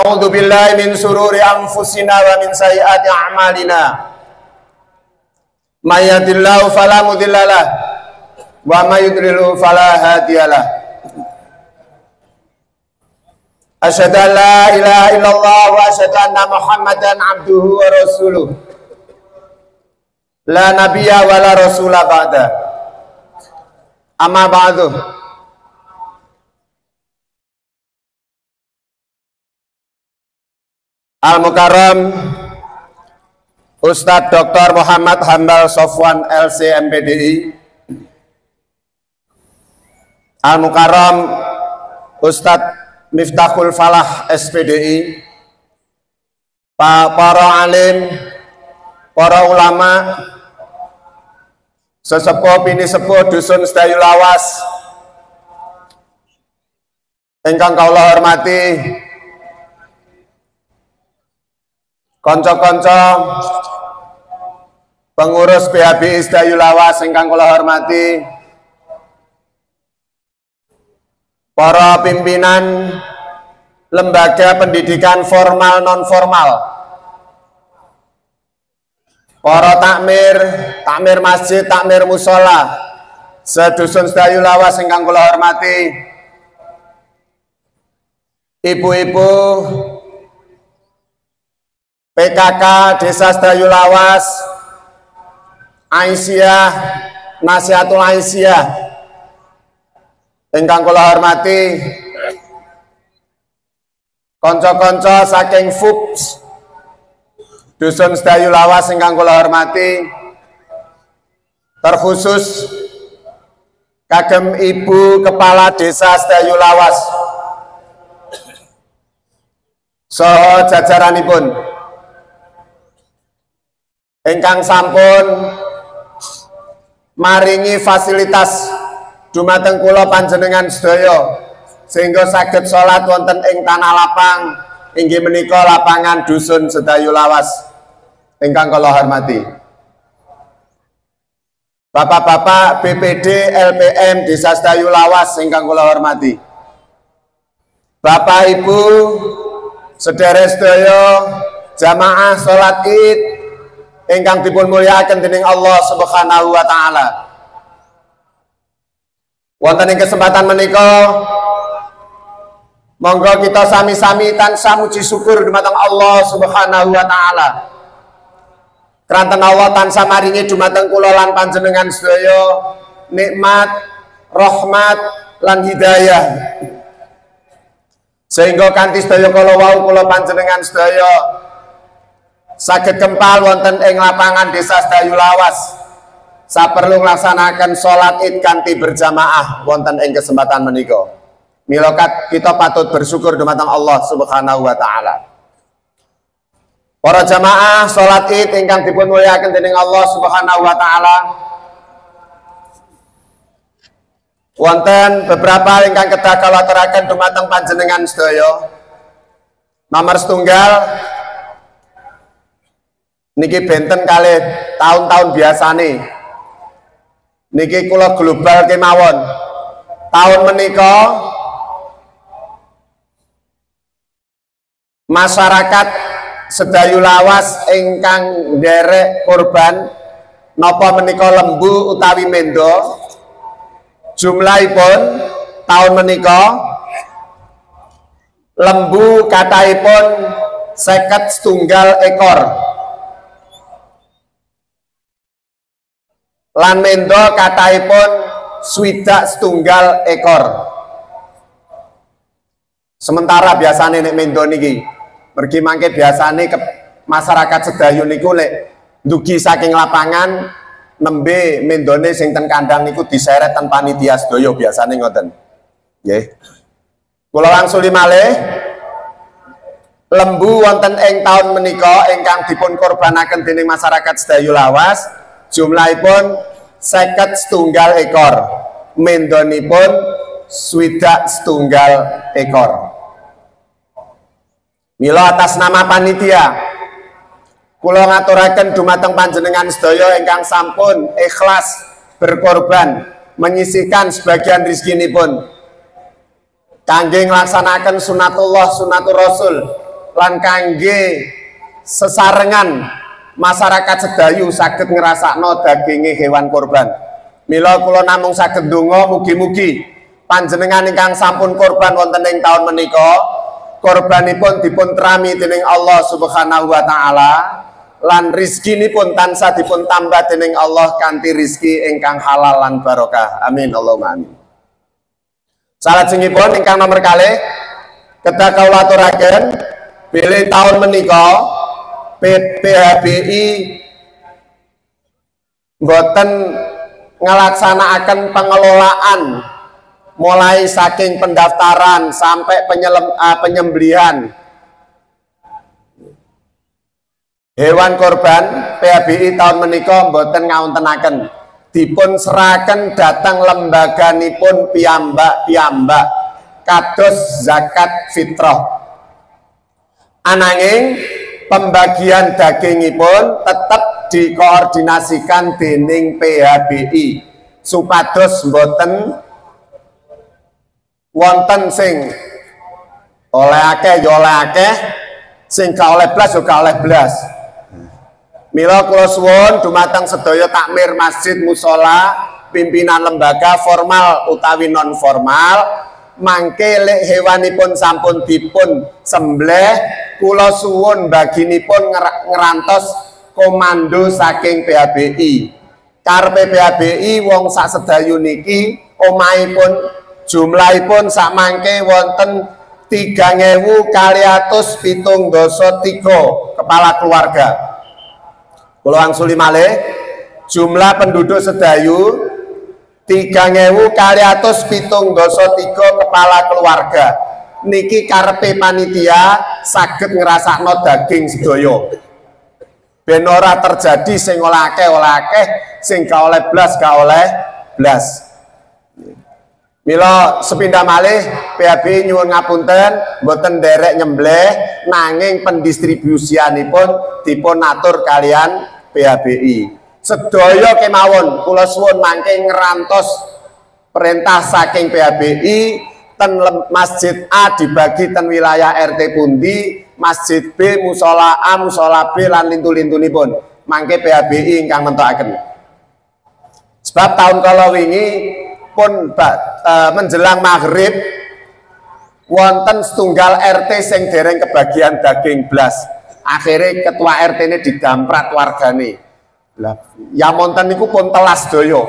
na'udzu billahi min sururi anfusina wa min sayyiati a'malina. May yahdihillahu fala mudhillalah wa may yudlilhu fala hadiyalah. Asyhadu an la ilaha illallah wa asyhadu anna Muhammadan abduhu wa rasuluh. La nabiyya wa la rasula ba'da. Amma ba'du. Al-Mukarram Ustadz Dr. Muhammad Hambal Sofwan LC MPDI, Al-Mukarram Ustadz Miftahul Falah SPDI, para alim, para ulama, sesepuh bini sepuh dusun Sedayu Lawas ingkang kula hormati, konco-konco pengurus PHBI Sedayu Lawas ingkang kula hormati, para pimpinan lembaga pendidikan formal non formal, para takmir masjid, takmir musola sedusun Sedayu Lawas ingkang kula hormati, ibu-ibu PKK Desa Sedayu Lawas, Aisyah, Nasihatul Aisyah ingkang kula hormati, konco-konco saking FUPS dusun Sedayu Lawas ingkang kula hormati, terkhusus kagem Ibu Kepala Desa Sedayu Lawas saha jajaranipun ingkang sampun maringi fasilitas dumateng kula panjenengan sedaya sehingga saged salat wonten ing tanah lapang inggih menika lapangan dusun Sedayu Lawas ingkang kula hormati. Bapak-bapak BPD LPM Desa Sedayu Lawas ingkang kula hormati. Bapak Ibu sedherek sedaya jamaah salat Id ingkang dipun mulyakaken dening Allah Subhanahu wa taala. Wonten ing kesempatan menika monggo kita sami-sami tansah muji syukur dumateng Allah Subhanahu wa taala. Kranten Allah tansah maringi dumateng kula lan panjenengan sedaya nikmat, rahmat lan hidayah. Sehingga kanthi sedaya kala wau kula panjenengan sedaya saged kempal wonten ing lapangan Desa Sedayu Lawas saperlu nglaksanaken salat Id kanthi berjamaah wonten ing kesempatan menika. Mila kita patut bersyukur dumateng Allah Subhanahu wa taala. Para jamaah salat Id ingkang dipun mulyakaken dening Allah Subhanahu wa taala, wonten beberapa ingkang kedah kula aturaken dumateng panjenengan sedaya. Nomor setunggal niki benten kalih tahun-tahun biasane niki kula global kemawon. Tahun menika masyarakat Sedayu Lawas ingkang nderek korban napa menika lembu utawi mendo, jumlahipun tahun menika lembu kathahipun 51 ekor. Lan mendo kathahipun 61 ekor. Sementara biasane nek mendo niki mergi mangke biasane ke masyarakat Sedayu niku lek ndugi saking lapangan nembe mendone sing ten kandang niku diseret ten panitia sedaya biasane ngoten. Nggih. Kula wangsuli malih lembu wonten ing taun menika ingkang dipun korbanaken dening masyarakat Sedayu Lawas jumlahipun 51 ekor, mendonipun 61 ekor. Mila atas nama panitia kula ngaturaken dumateng panjenengan sedaya ingkang sampun ikhlas berkorban menyisihkan sebagian rezekinipun kangge nglaksanaken sunatullah sunatur rasul lan kangge sesarengan masyarakat sedayu saged ngrasakno daginge hewan kurban. Mila kula namung saged ndonga mugi-mugi panjenengan ingkang sampun kurban wonten ing taun menika kurbanipun dipun trami dening Allah Subhanahu wa taala lan rizkinipun tansah dipun tambah dening Allah kanthi rizki ingkang halal lan barokah. Amin Allahumma amin. Salajengipun ingkang nomor kalih kedah kawula aturaken bilih taun menika PHBI mboten ngelaksanakaken pengelolaan mulai saking pendaftaran sampai penyembelihan hewan korban. PHBI tahun menika mboten ngawontenaken, dipun seraken dhateng lembaganipun piyambak-piyambak kados zakat fitrah. Ananging pembagian dagingipun tetap dikoordinasikan dening PHBI supados mboten wonten sing oleh akeh ya oleh akeh, sing gak oleh blas ya gak oleh blas. Mila kula suwun dumateng sedaya takmir masjid musala, pimpinan lembaga formal utawi non formal, mangke lek hewanipun sampun dipun sembelih kula suwun baginipun ngerantos komando saking PHBI. Karepe PHBI wong sak sedayu niki omahipun jumlahipun sak mangke wonten 3.273 kepala keluarga. Kula wangsuli malih jumlah penduduk sedayu 3.273 kepala keluarga. Niki karepe panitia saged ngrasakno daging sedaya. Ben ora terjadi sing oleh akeh, sing gak oleh blas gak oleh blas. Mila sepindah malih PHBI nyuwun ngapunten mboten nderek nyembleh nanging pendistribusianipun dipun atur kalian PHBI. Sedaya kemawon kula suwun mangke ngrantos perintah saking PHBI ten masjid A dibagi ten wilayah RT pundi, masjid B musola A musola B lan lintu-lintunipun mangke PHBI ingkang nentokaken. Sebab tahun kala wingi pun menjelang maghrib wonten setunggal RT sing dereng kebagian daging blas. Akhirnya ketua RT ini didamprat wargane. Lah ya monten niku pun telas doyo.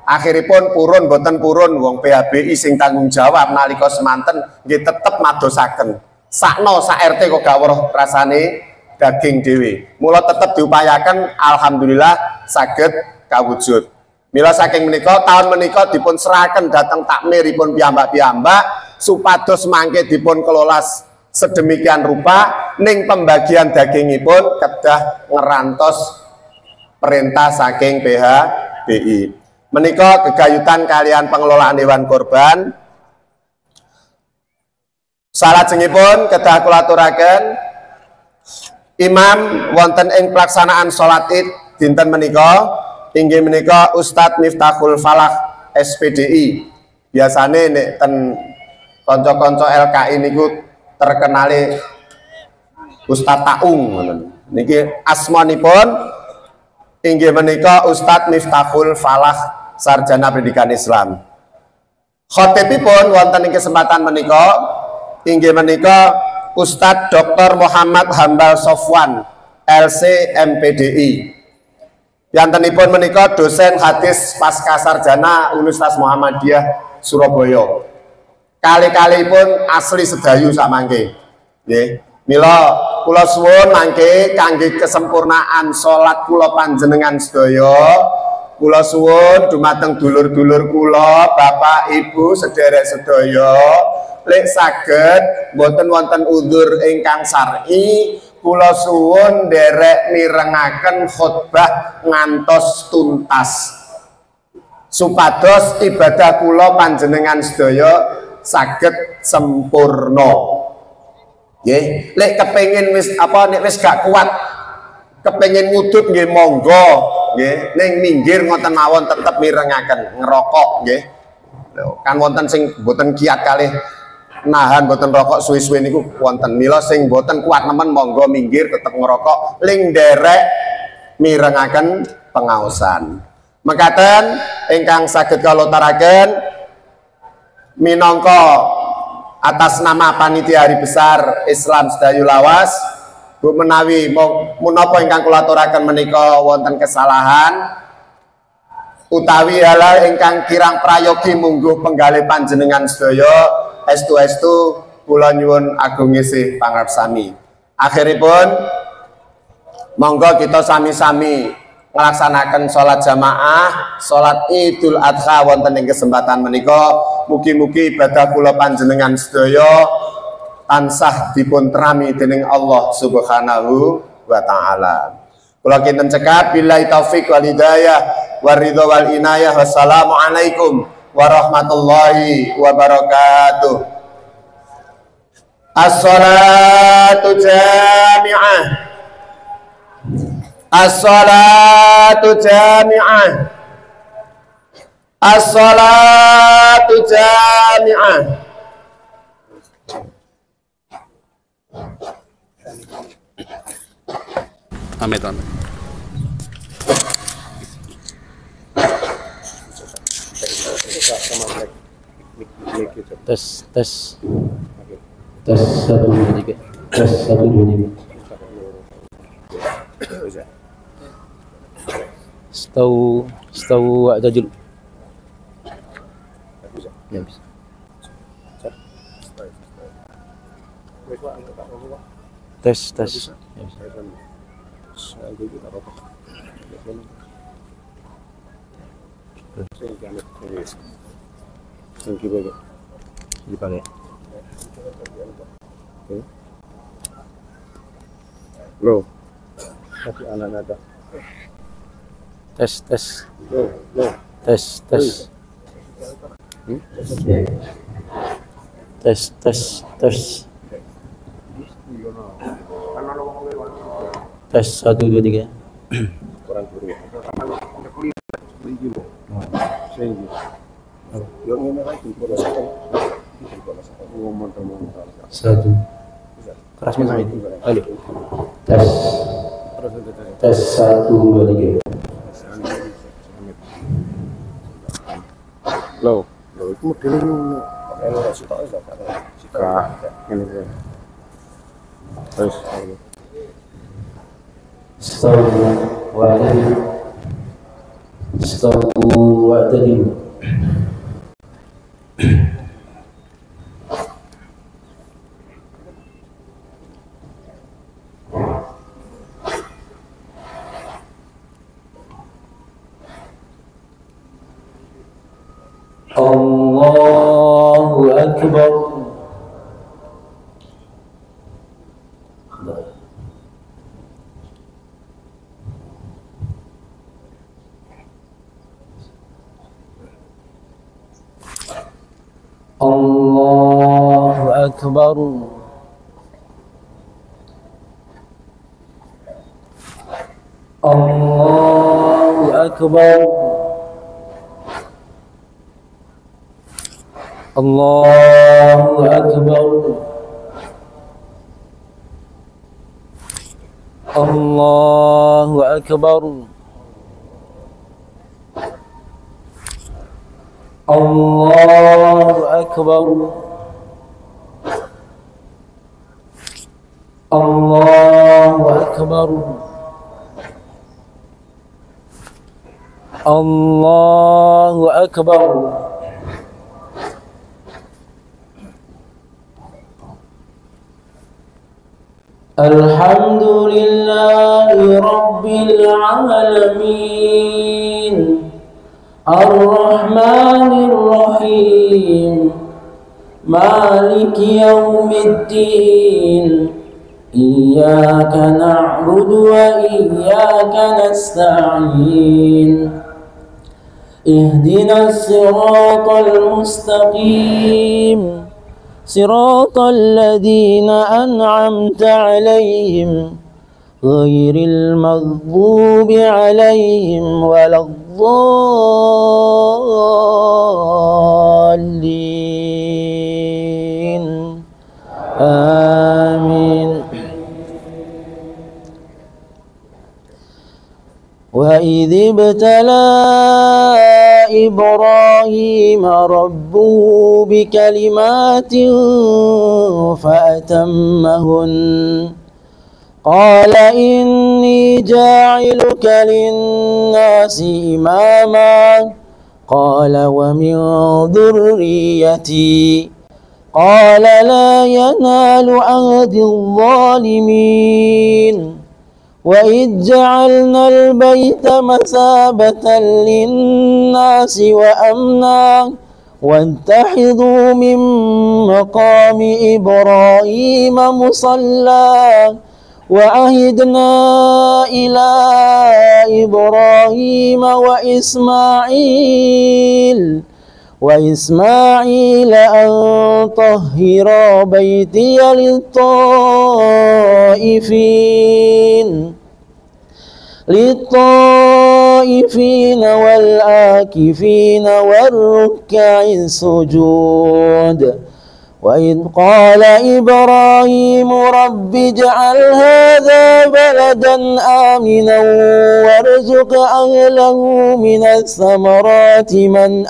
Akhiripun purun boten purun wong PHBI sing tanggung jawab nalika semanten nggih tetep madosaken. Sakno sak RT kok gak weruh rasane daging dhewe. Mula tetep diupayaken alhamdulillah saged kawujud. Mila saking menika tahun menika dipun seraken dhateng takmiripun piyambak-piyambak supados mangke dipun kelola sedemikian rupa ning pembagian dagingipun kedah ngerantos perintah saking PHBI. Menika gegayutan kalian pengelolaan hewan kurban. Salajengipun kedah kula aturaken imam wonten ing pelaksanaan salat Id dinten menika inggih menika Ustadz Miftahul Falah SPDI. Biasane nek ten kanca-kanca LKI niku terkenale Ustadz Taung niki asmanipun inggih menika Ustadz Miftahul Falah sarjana pendidikan Islam. Khatibipun wonten ing kesempatan menika inggih menika Ustadz Dr. Muhammad Hambal Sofwan LC MPDI. Yantenipun menika dosen hadis pasca sarjana Universitas Muhammadiyah Surabaya. Kali-kalipun asli sedayu samangke. Nggih. Mila kula suwun mangke kangge kesempurnaan salat kula panjenengan sedaya, kula suwun dumateng dulur-dulur kula, Bapak Ibu sederek sedaya, lek saged boten wonten udzur ingkang syar'i, kula suwun nderek mirengaken khutbah ngantos tuntas supados ibadah kula panjenengan sedaya saged sempurna. Nggih, lek kepengin wis apa nek wis gak kuat kepengin ngudut nggih monggo nggih, ning minggir ngoten mawon tetep mirengaken ngerokok nggih. Kan wonten sing boten kiat kalih nahan boten rokok suwi-suwi niku wonten. Mila sing boten kuat nemen monggo minggir tetep ngerokok ling derek mirengaken pengaosan. Mekaten ingkang saged kula taraken minangka atas nama panitia hari besar Islam Sedayu Lawas, Bu menawi menapa ingkang kula aturaken menika wonten kesalahan utawi halal ingkang kirang prayogi mungguh penggalih panjenengan sedaya estu-estu kula nyuwun agung ngisih pangarsani. Akhiripun monggo kita sami-sami melaksanakan sholat jamaah, sholat Idul Adha wonten ing kesempatan menika. Mugi-mugi ibadah kula panjenengan sedaya tansah dipun trami dening Allah Subhanahu wa taala. Kula kinten cekap billahi taufik wal hidayah waridho wal inayah. Wassalamualaikum warahmatullahi wabarakatuh. As-salatu jami'ah. As-salatu jami'ah. As-salatu jami'ah. Amit. Tes 1 2 3. Tes 1 2 3. Stawu i'tadil. Ya bisa. Tes. Ya bisa. Dipakai. Loh, tapi anak ada. Tes. Loh. Tes. Tes 1 2 3. Kurang guru. Yo ngene lagi pola Satu. Keras banget ini. Ayo. Tes 1 2 3. Loh, itu modelnya ngono. Ora sitok iso kan. Ngene iki. Terus Stawu wa'tadil. Allahu Akbar. Allahu Akbar. Allahu Akbar. Allahu Akbar. Allahu Akbar. Allahu Akbar. Allahu Akbar. Allahu Akbar. Alhamdulillahi Rabbil Alamin. Ar-Rahmanir Rahim. Maliki Yaumiddin. Iyyaka na'budu wa iyyaka nasta'in. Ihdinas siratal mustaqim. Siratal ladzina an'amta 'alaihim ghairil maghdubi 'alaihim waladdallin. آمين. وإذ ابتلى إبراهيم ربه بكلمات فأتمهن قال إني جاعلك للناس إماما قال ومن ذريتي قال لا ينال عهد الظالمين وإذ جعلنا البيت مثابة للناس وأمنا واتخذوا من مقام إبراهيم مصلى وعهدنا إلى إبراهيم وإسماعيل أن طهرا بيتي للطائفين والآكفين والركع السجود وإذ قال إبراهيم رب اجعل هذا بلدا آمنا وارزق أهله من الثمرات من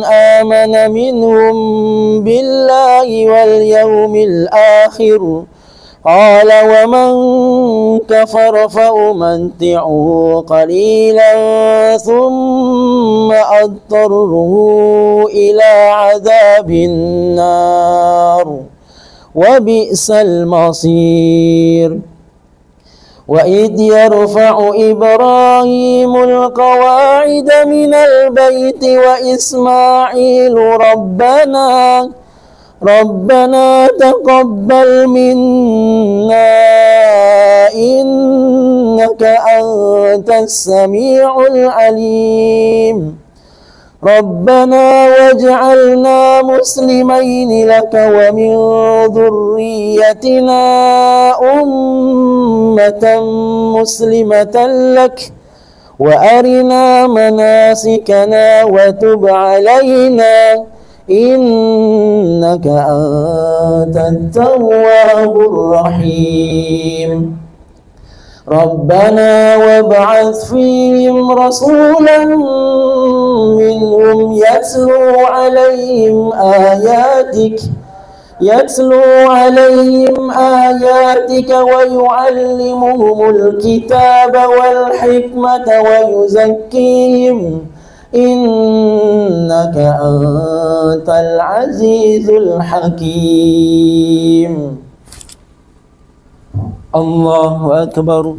آمن منهم بالله واليوم الآخر قال ومن كفر فأمتعه قليلا ثم أضطره إلى عذاب النار وبئس المصير وإذ يرفع إبراهيم القواعد من البيت وإسماعيل ربنا تقبل منا إنك أنت السميع العليم ربنا واجعلنا مسلمين لك ومن ذريتنا أمة مسلمة لك وأرنا مناسكنا وتب علينا إنك أنت التواب الرحيم ربنا وابعث فيهم رسولا منهم يتلو عليهم آياتك ويعلمهم الكتاب والحكمة ويزكيهم إنك أنت العزيز الحكيم. الله أكبر.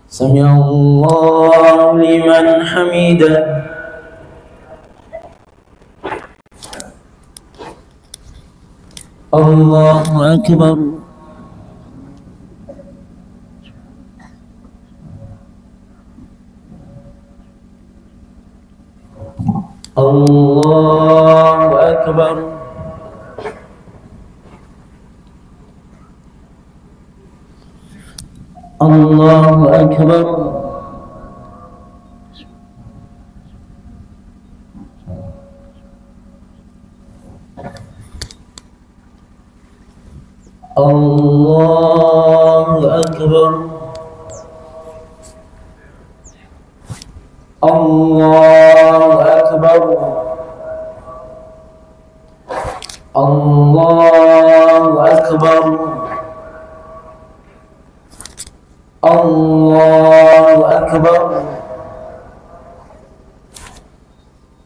سمع الله لمن حمده. الله أكبر. الله أكبر. الله أكبر. الله أكبر. الله أكبر. الله أكبر. الله أكبر.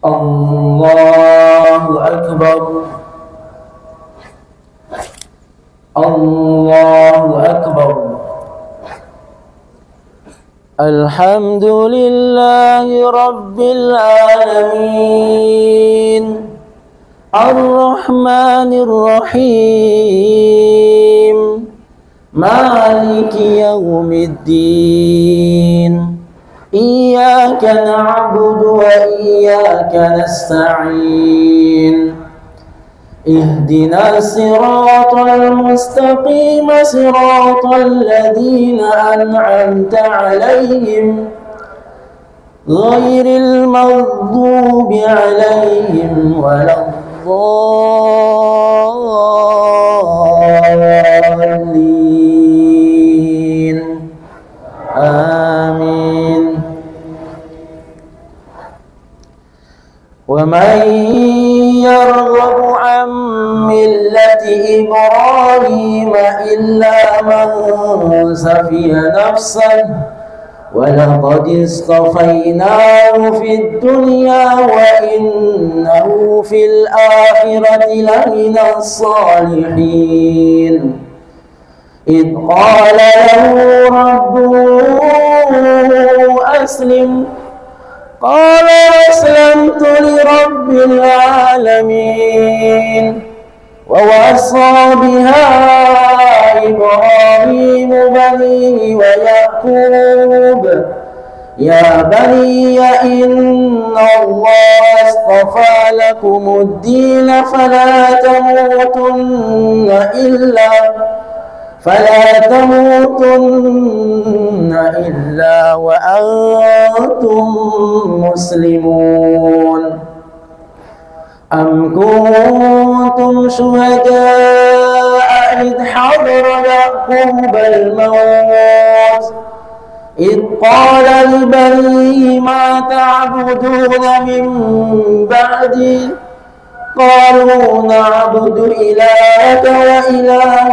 الله أكبر. الله أكبر. الحمد لله رب العالمين الرحمن الرحيم مالك يوم الدين إياك نعبد وإياك نستعين اهدنا الصراط المستقيم صراط الذين أنعمت عليهم غير المغضوب عليهم ولا الضالين آمين. ومن يرغب عن ملة إبراهيم إلا من سفي نفسه ولقد اصطفيناه في الدنيا وإنه في الآخرة لمن الصالحين. إذ قال له ربه أسلم قال أسلمت لرب العالمين. ووصى بها إبراهيم بنيه ويعقوب يا بني إن الله اصطفى لكم الدين فلا تموتن إلا وأنتم مسلمون. أم كنتم شهداء إذ حضر يعقوب الموت إذ قال لبنيه ما تعبدون من بعدي قالوا نعبد إلهك وإله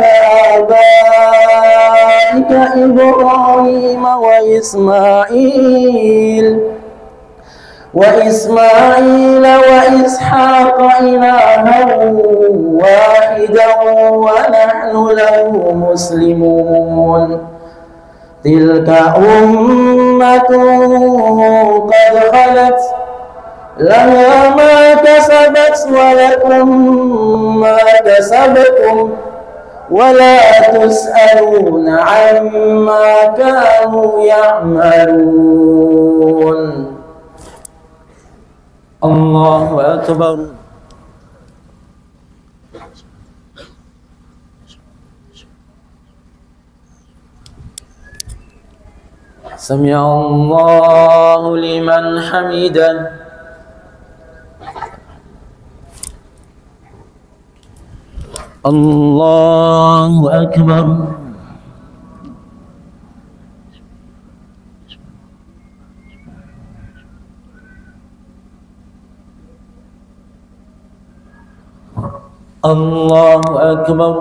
آبائك إبراهيم وإسماعيل وإسحاق إلها واحدا ونحن له مسلمون. تلك أمة قد خلت لها ما كسبت ولكم ما كسبتم ولا تسألون عما كانوا يعملون. الله أكبر. سمع الله لمن حمده. الله أكبر. الله أكبر.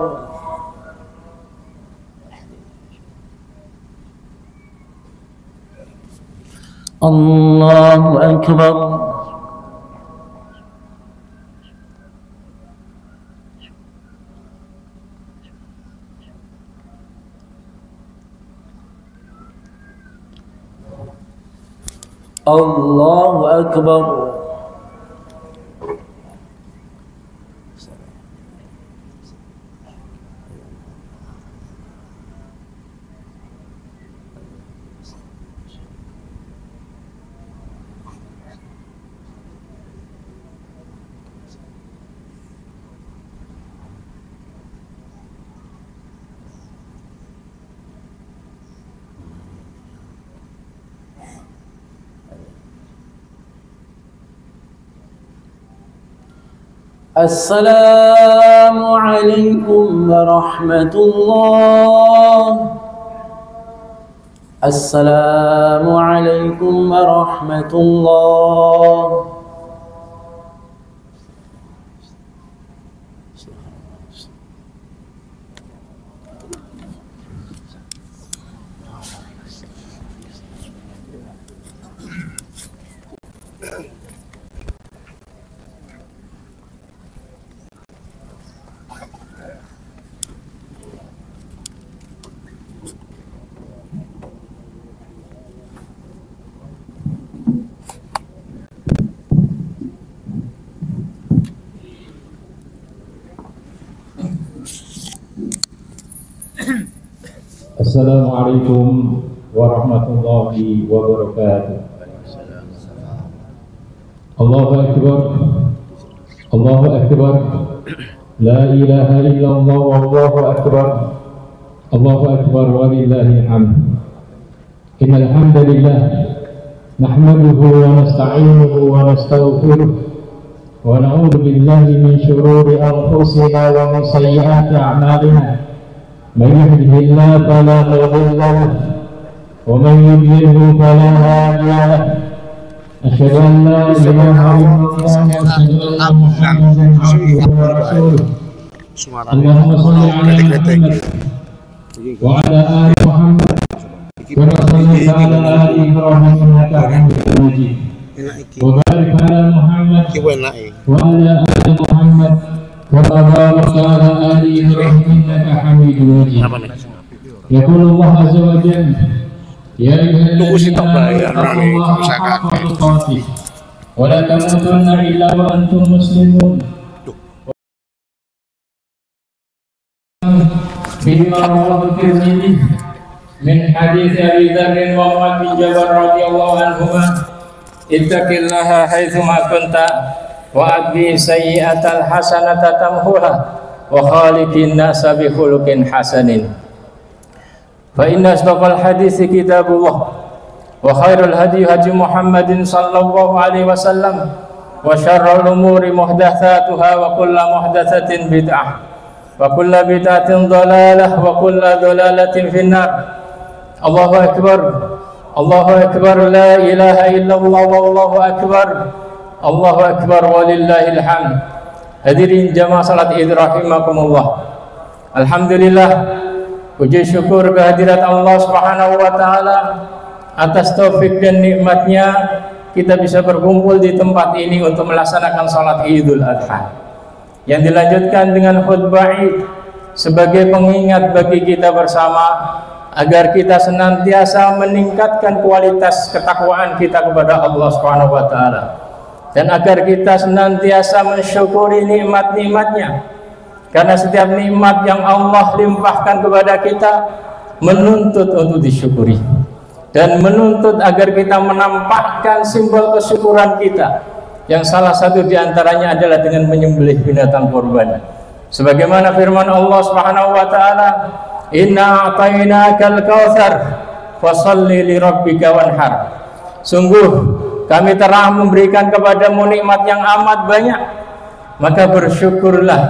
الله أكبر. الله أكبر. السلام عليكم ورحمة الله. السلام عليكم ورحمة الله. Assalamualaikum warahmatullahi wabarakatuh. Allahu Akbar. Allahu Akbar. لا إله إلا الله والله أكبر الله أكبر ولله الحمد إن الحمد لله نحمده ونستعينه ونستغفره ونعوذ بالله من شرور أنفسنا ومن سيئات أعمالنا من يهده الله فلا مضل له ومن يضلله فلا هادي له أشهد أن لا إله إلا الله وأشهد أن محمدا عبده ورسوله اللهم صل على محمد وعلى آل محمد كما صليت على آل إبراهيم إنك حميد مجيد وبارك على محمد وعلى آل محمد كما باركت على آل إبراهيم إنك حميد مجيد يقول الله عز وجل يا أيها الذين آمنوا اتقوا الله حق تقاته ولا تموتن إلا وأنتم مسلمون فيما رواه الترمذي من حديث أبي ذر ومعاذ بن جبل رضي الله عنهما اتق الله حيثما كنت وأتبع السيئة الحسنة تمحوها وخالق الناس بخلق حسن فإن أصدق الحديث كتاب الله وخير الهدي هدي محمد صلى الله عليه وسلم وشر الأمور محدثاتها وكل محدثة بدعة وكل بدعة ضلالة وكل ضلالة في النار الله أكبر الله أكبر لا إله إلا الله والله أكبر الله أكبر ولله الحمد. Hadirin jamaah salat Id rahimakumullah. Alhamdulillah, puji syukur kehadirat Allah Subhanahu wa taala atas taufik dan nikmatnya kita bisa berkumpul di tempat ini untuk melaksanakan salat Idul Adha yang dilanjutkan dengan khutbah Id sebagai pengingat bagi kita bersama agar kita senantiasa meningkatkan kualitas ketakwaan kita kepada Allah Subhanahu wa taala dan agar kita senantiasa mensyukuri nikmat-nikmatnya, karena setiap nikmat yang Allah limpahkan kepada kita menuntut untuk disyukuri dan menuntut agar kita menampakkan simbol kesyukuran kita, yang salah satu diantaranya adalah dengan menyembelih binatang kurban. Sebagaimana firman Allah Subhanahu wa taala, "Inna a'tainakal kautsar fasholli li rabbika wanhar." Sungguh kami telah memberikan kepadamu nikmat yang amat banyak, maka bersyukurlah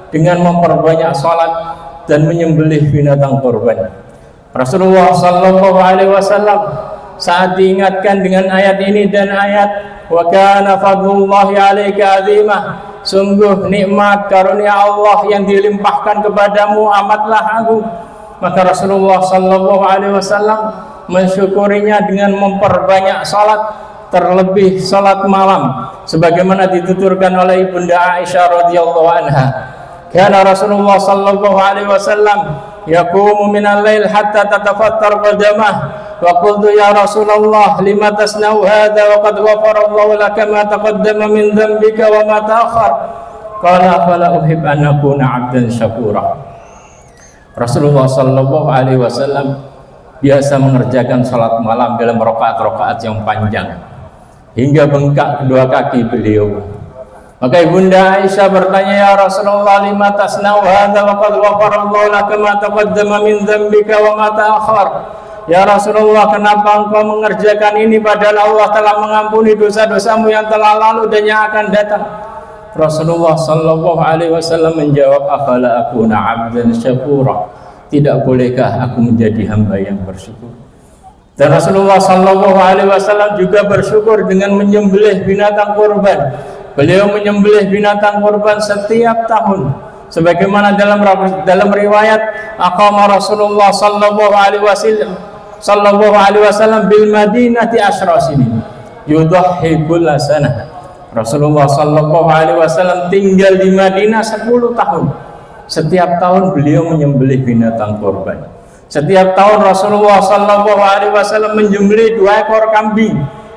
dengan memperbanyak salat dan menyembelih binatang kurban. Rasulullah sallallahu alaihi wasallam saat diingatkan dengan ayat ini dan ayat wa kana fadlullahi 'alaika 'azimah, sungguh nikmat karunia Allah yang dilimpahkan kepadamu amatlah agung, maka Rasulullah sallallahu alaihi wasallam mensyukurinya dengan memperbanyak salat, terlebih salat malam sebagaimana dituturkan oleh Ibunda Aisyah radhiyallahu anha. Kana Rasulullah sallallahu alaihi wasallam yaqumu minal lail hatta tatafattar qadamah wa qultu ya Rasulullah lima tasna'u hadha wa qad ghafara Allahu laka ma taqaddama min dhanbika wa ma ta'akhkhar. Qala fala uhib an akuna 'abdan syakura. Rasulullah sallallahu alaihi wasallam biasa mengerjakan salat malam dalam rakaat-rakaat yang panjang hingga bengkak kedua kaki beliau. Maka Ibunda Aisyah bertanya, ya Rasulullah lima tasna'u hadza wa qad ghafara Allahu laka ma taqaddama min dzambika wa ma ta'akhkhar. Ya Rasulullah, kenapa engkau mengerjakan ini padahal Allah telah mengampuni dosa-dosamu yang telah lalu dan yang akan datang? Rasulullah sallallahu alaihi wasallam menjawab, afala akuna 'abdan syakura. Tidak bolehkah aku menjadi hamba yang bersyukur? Dan Rasulullah sallallahu alaihi wasallam juga bersyukur dengan menyembelih binatang kurban. Beliau menyembelih binatang kurban setiap tahun. Sebagaimana dalam riwayat, aqama Rasulullah sallallahu alaihi wasallam bil Madinati asyra sinin yudhhi kulla sanah. Rasulullah sallallahu alaihi wasallam tinggal di Madinah 10 tahun. Setiap tahun beliau menyembelih binatang kurban. Setiap tahun Rasulullah sallallahu alaihi wasallam menyembelih 2 ekor kambing,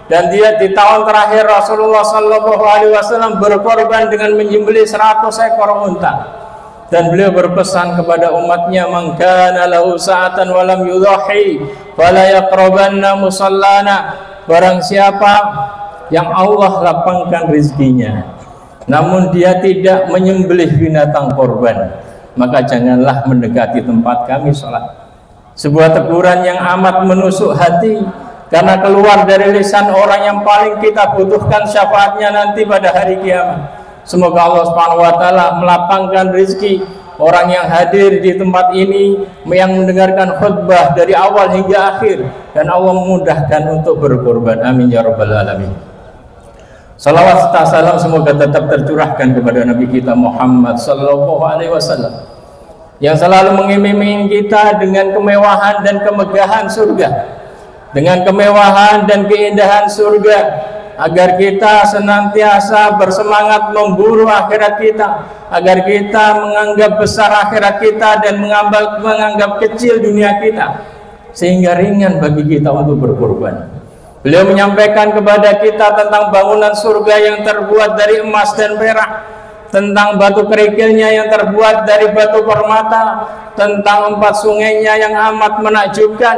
dan dia di tahun terakhir Rasulullah sallallahu alaihi wasallam berkorban dengan menyembelih 100 ekor unta. Dan beliau berpesan kepada umatnya, man kana lahu sa'atan wa lam yudhi fala yaqrabanna musallana. Barang siapa yang Allah lapangkan rezekinya namun dia tidak menyembelih binatang korban, maka janganlah mendekati tempat kami sholat. Sebuah teguran yang amat menusuk hati, karena keluar dari lisan orang yang paling kita butuhkan syafaatnya nanti pada hari kiamat. Semoga Allah Subhanahu wa taala melapangkan rezeki orang yang hadir di tempat ini, yang mendengarkan khutbah dari awal hingga akhir, dan Allah memudahkan untuk berkorban. Amin ya rabbal alamin. Salawat serta salam semoga tetap tercurahkan kepada Nabi kita Muhammad sallallahu alaihi wasallam, yang selalu mengiming-iming kita dengan kemewahan dan kemegahan surga, dengan kemewahan dan keindahan surga, agar kita senantiasa bersemangat memburu akhirat kita, agar kita menganggap besar akhirat kita dan menganggap kecil dunia kita, sehingga ringan bagi kita untuk berkorban. Beliau menyampaikan kepada kita tentang bangunan surga yang terbuat dari emas dan perak, tentang batu kerikilnya yang terbuat dari batu permata, tentang 4 sungainya yang amat menakjubkan.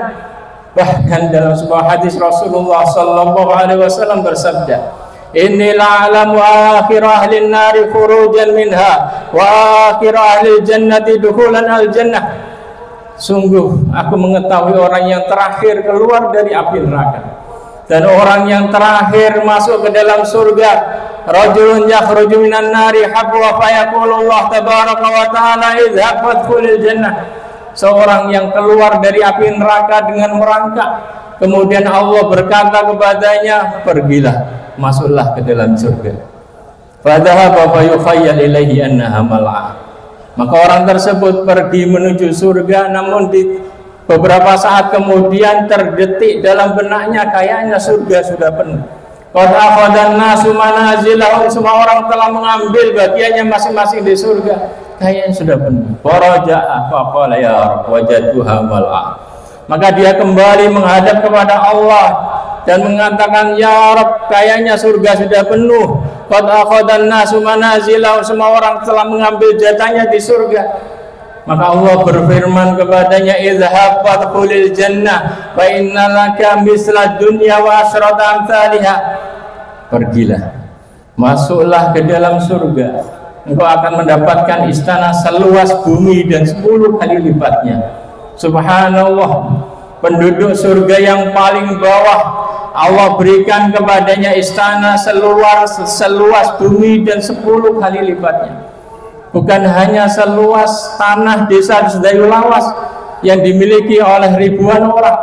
Bahkan dalam sebuah hadis Rasulullah sallallahu alaihi wasallam bersabda, "Inni la'alamu akhir ahli an-nari khurujan minha wa akhir ahli jannati dukhulan al-jannah." Sungguh aku mengetahui orang yang terakhir keluar dari api neraka dan orang yang terakhir masuk ke dalam surga. Rajulun yakhruju minan nari habwa fa yaqulu Allah tabaraka wa ta'ala idhhab fadkhulil jannah. Seorang yang keluar dari api neraka dengan merangkak, kemudian Allah berkata kepadanya, pergilah, masuklah ke dalam surga. Fadhahaba fa yukhayyal ilaihi annaha mal'ah. Maka orang tersebut pergi menuju surga, namun di beberapa saat kemudian terdetik dalam benaknya kayaknya surga sudah penuh. Qad akhadhan nasu manazilahum, semua orang telah mengambil bagiannya masing-masing di surga, kayaknya sudah penuh. Faraja'a faqala ya Rabb wajadtuha mal'ah. Maka dia kembali menghadap kepada Allah dan mengatakan, ya Rabb, kayaknya surga sudah penuh. Qad akhadhan nasu manazilahum, semua orang telah mengambil jatahnya di surga. Maka Allah berfirman kepadanya, idhhab fadkhulil jannah fa innalaka misla dunya wa asyrata amsalihha. Pergilah, masuklah ke dalam surga, engkau akan mendapatkan istana seluas bumi dan 10 kali lipatnya. Subhanallah, penduduk surga yang paling bawah Allah berikan kepadanya istana seluas bumi dan 10 kali lipatnya. Bukan hanya seluas tanah desa Sedayulawas yang dimiliki oleh ribuan orang,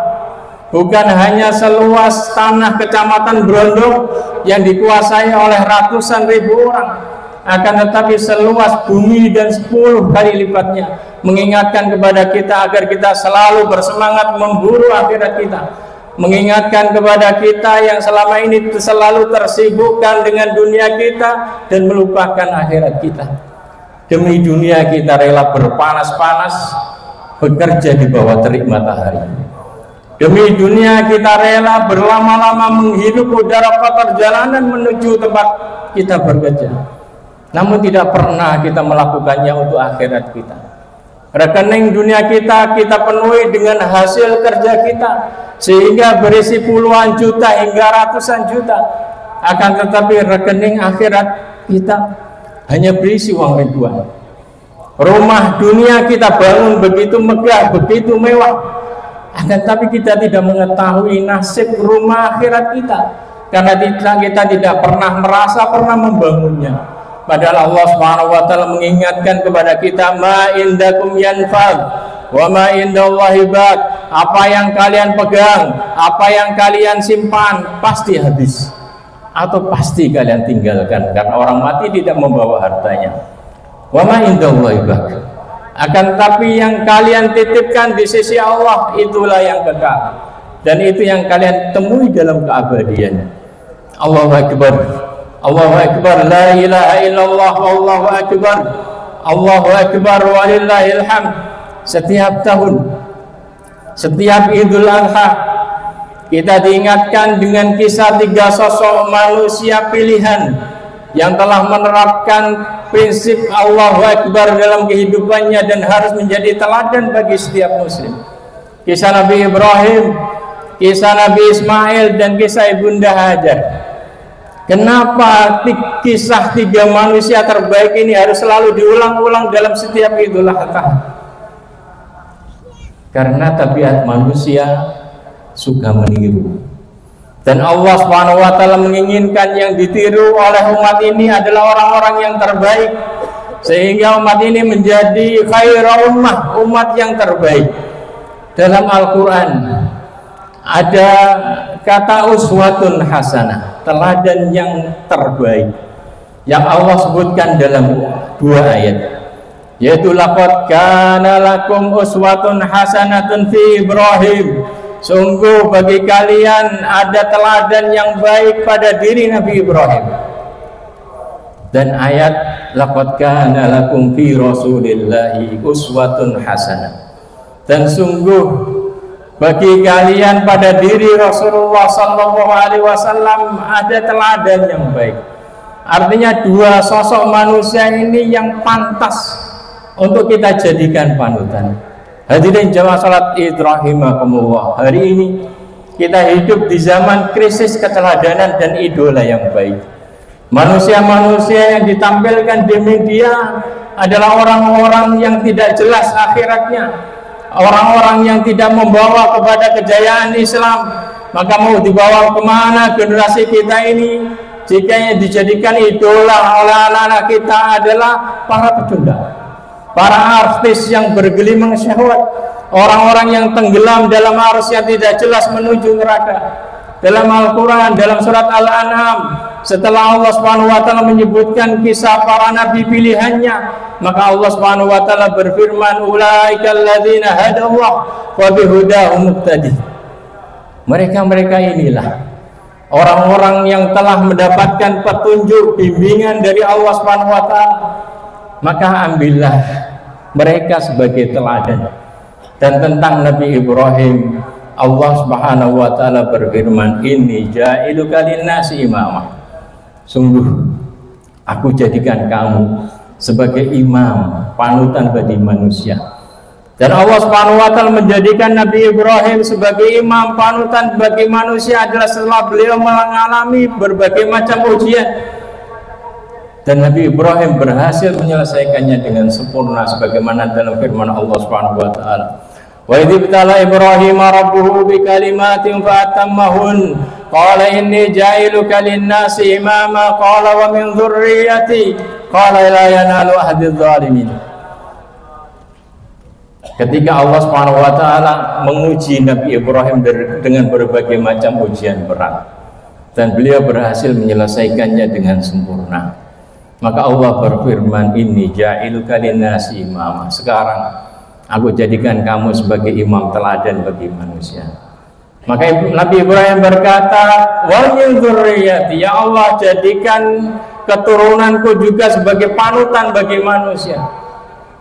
bukan hanya seluas tanah kecamatan Brondong yang dikuasai oleh ratusan ribu orang, akan tetapi seluas bumi dan 10 kali lipatnya, mengingatkan kepada kita agar kita selalu bersemangat memburu akhirat kita, mengingatkan kepada kita yang selama ini selalu tersibukkan dengan dunia kita dan melupakan akhirat kita. Demi dunia kita rela berpanas-panas bekerja di bawah terik matahari. Demi dunia kita rela berlama-lama menghirup udara kotor jalanan menuju tempat kita bekerja. Namun tidak pernah kita melakukannya untuk akhirat kita. Rekening dunia kita penuhi dengan hasil kerja kita, sehingga berisi puluhan juta hingga ratusan juta. Akan tetapi rekening akhirat kita hanya berisi uang ribuan. Rumah dunia kita bangun begitu megah, begitu mewah, akan tapi kita tidak mengetahui nasib rumah akhirat kita, karena kita tidak pernah merasa pernah membangunnya. Padahal Allah Subhanahu wa taala mengingatkan kepada kita, ma indakum yanfad wa ma indallahi baq. Apa yang kalian pegang, apa yang kalian simpan pasti habis atau pasti kalian tinggalkan, karena orang mati tidak membawa hartanya. Wa ma indallahi baq. Akan tapi yang kalian titipkan di sisi Allah itulah yang kekal, dan itu yang kalian temui dalam keabadian. Allahu akbar, Allahu akbar, la ilaha illallah, Allahu akbar, Allahu akbar, walillahil hamd. Setiap tahun, setiap Idul Adha, kita diingatkan dengan kisah 3 sosok manusia pilihan yang telah menerapkan prinsip Allahu Akbar dalam kehidupannya dan harus menjadi teladan bagi setiap muslim. Kisah Nabi Ibrahim, kisah Nabi Ismail, dan kisah Ibunda Hajar. Kenapa kisah tiga manusia terbaik ini harus selalu diulang-ulang dalam setiap Idul Adha? Karena tabiat manusia suka meniru. Dan Allah Subhanahu wa taala menginginkan yang ditiru oleh umat ini adalah orang-orang yang terbaik. Sehingga umat ini menjadi khairul ummah, umat yang terbaik. Dalam Al-Qur'an ada kata uswatun hasanah, teladan yang terbaik, yang Allah sebutkan dalam dua ayat, yaitu laqad kana lakum uswatun hasanatun fi Ibrahim. Sungguh bagi kalian ada teladan yang baik pada diri Nabi Ibrahim. Dan ayat laqad kana lakum fi Rasulillahi uswatun hasanah. Dan sungguh bagi kalian pada diri Rasulullah Sallallahu Alaihi Wasallam ada teladan yang baik. Artinya dua sosok manusia ini yang pantas untuk kita jadikan panutan. Hadirin jamaah salat Id rahimakumullah. Hari ini kita hidup di zaman krisis keteladanan dan idola yang baik. Manusia-manusia yang ditampilkan di media adalah orang-orang yang tidak jelas akhiratnya. Orang-orang yang tidak membawa kepada kejayaan Islam. Maka mau dibawa kemana generasi kita ini jika yang dijadikan idola oleh anak-anak kita adalah para pecundang, para artis yang bergelimang syahwat, orang-orang yang tenggelam dalam arus yang tidak jelas menuju neraka. Dalam Al-Quran, dalam surat Al-An'am, setelah Allah Subhanahu wa taala menyebutkan kisah para nabi pilihannya, maka Allah Subhanahu wa taala berfirman, ulaikal ladzina hadallah wa bihudahum muqtadi. Mereka inilah orang-orang yang telah mendapatkan petunjuk bimbingan dari Allah Subhanahu wa taala. Maka ambillah mereka sebagai teladan. Dan tentang Nabi Ibrahim, Allah Subhanahu wa taala berfirman, inni ja'iluka linnasi imamah. Sungguh aku jadikan kamu sebagai imam, panutan bagi manusia. Dan Allah Subhanahu wa taala menjadikan Nabi Ibrahim sebagai imam, panutan bagi manusia adalah setelah beliau mengalami berbagai macam ujian. Dan Nabi Ibrahim berhasil menyelesaikannya dengan sempurna sebagaimana dalam firman Allah Subhanahu wa taala. Wa idh ibtala Ibrahim rabbuhu bikalimatin fa'atammahun qala inni ja'iluka lin-nasi imama qala wa min dzurriyyati qala la yanalu ahdi dzalimin. Ketika Allah Subhanahu wa taala menguji Nabi Ibrahim dengan berbagai macam ujian berat dan beliau berhasil menyelesaikannya dengan sempurna, maka Allah berfirman, inni ja'iluka lin-nasi imama. Sekarang aku jadikan kamu sebagai imam teladan bagi manusia. Maka Nabi Ibrahim berkata, wa min dzurriyyati, ya Allah jadikan keturunanku juga sebagai panutan bagi manusia.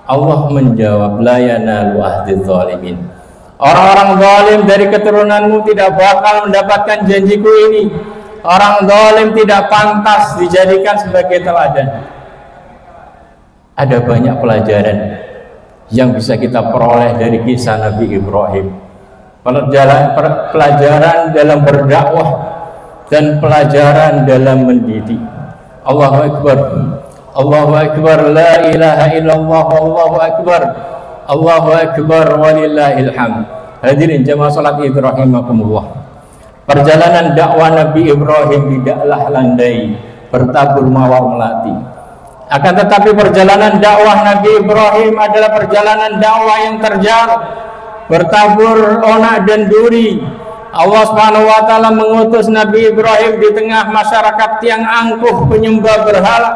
Allah menjawab, la yanalu ahdi dzalimin. Orang-orang zalim dari keturunanmu tidak bakal mendapatkan janjiku ini. Orang zalim tidak pantas dijadikan sebagai teladan. Ada banyak pelajaran yang bisa kita peroleh dari kisah Nabi Ibrahim. Pelajaran dalam berdakwah dan pelajaran dalam mendidik. Allahu Akbar, Allahu Akbar, la ilaha illallah, Allahu Akbar, Allahu Akbar, walillahil hamd. Hadirin jamaah salat Id rahimakumullah. Perjalanan dakwah Nabi Ibrahim tidaklah landai, bertabur mawar melati. Akan tetapi perjalanan dakwah Nabi Ibrahim adalah perjalanan dakwah yang terjal, bertabur onak dan duri. Allah Subhanahu wa taala mengutus Nabi Ibrahim di tengah masyarakat yang angkuh penyembah berhala.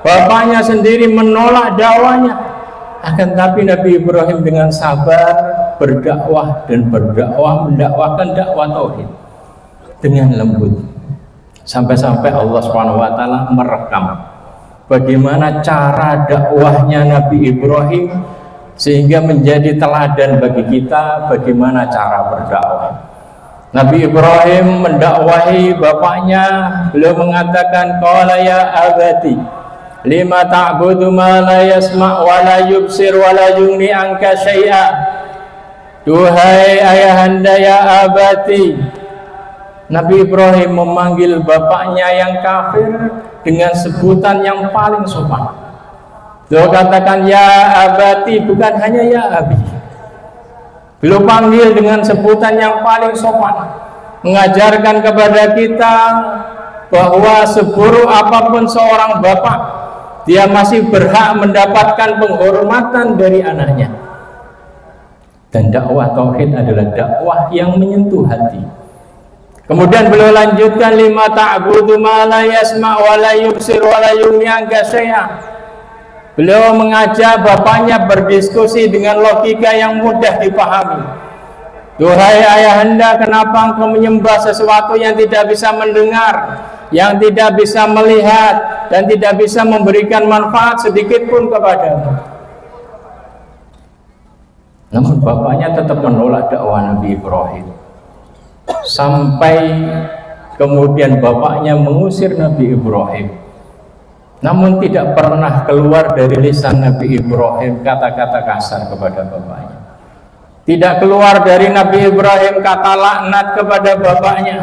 Bapaknya sendiri menolak dakwanya. Akan tetapi Nabi Ibrahim dengan sabar berdakwah dan berdakwah, mendakwahkan dakwah tauhid dengan lembut. Sampai-sampai Allah Subhanahu wa taala merekam bagaimana cara dakwahnya Nabi Ibrahim sehingga menjadi teladan bagi kita bagaimana cara berdakwah. Nabi Ibrahim mendakwahi bapaknya, beliau mengatakan, qala ya abati lima ta'budu ma la yasma' wa la yubsir wa la yughni anka syai'a. Duhai ayahanda ya abati, Nabi Ibrahim memanggil bapaknya yang kafir dengan sebutan yang paling sopan. Beliau katakan ya abati, bukan hanya ya abi. Beliau panggil dengan sebutan yang paling sopan, mengajarkan kepada kita bahwa seburuk apapun seorang bapak, dia masih berhak mendapatkan penghormatan dari anaknya. Dan dakwah tauhid adalah dakwah yang menyentuh hati. Kemudian beliau lanjutkan lima ta'budu ma la yasma' wa la yubsir wa la yughni anka syai'a. Beliau mengajak bapaknya berdiskusi dengan logika yang mudah dipahami. Duhai ayahanda, kenapa engkau menyembah sesuatu yang tidak bisa mendengar, yang tidak bisa melihat, dan tidak bisa memberikan manfaat sedikit pun kepadamu? Namun bapaknya tetap menolak dakwah Nabi Ibrahim. Sampai kemudian bapaknya mengusir Nabi Ibrahim. Namun tidak pernah keluar dari lisan Nabi Ibrahim kata-kata kasar kepada bapaknya. Tidak keluar dari Nabi Ibrahim kata laknat kepada bapaknya.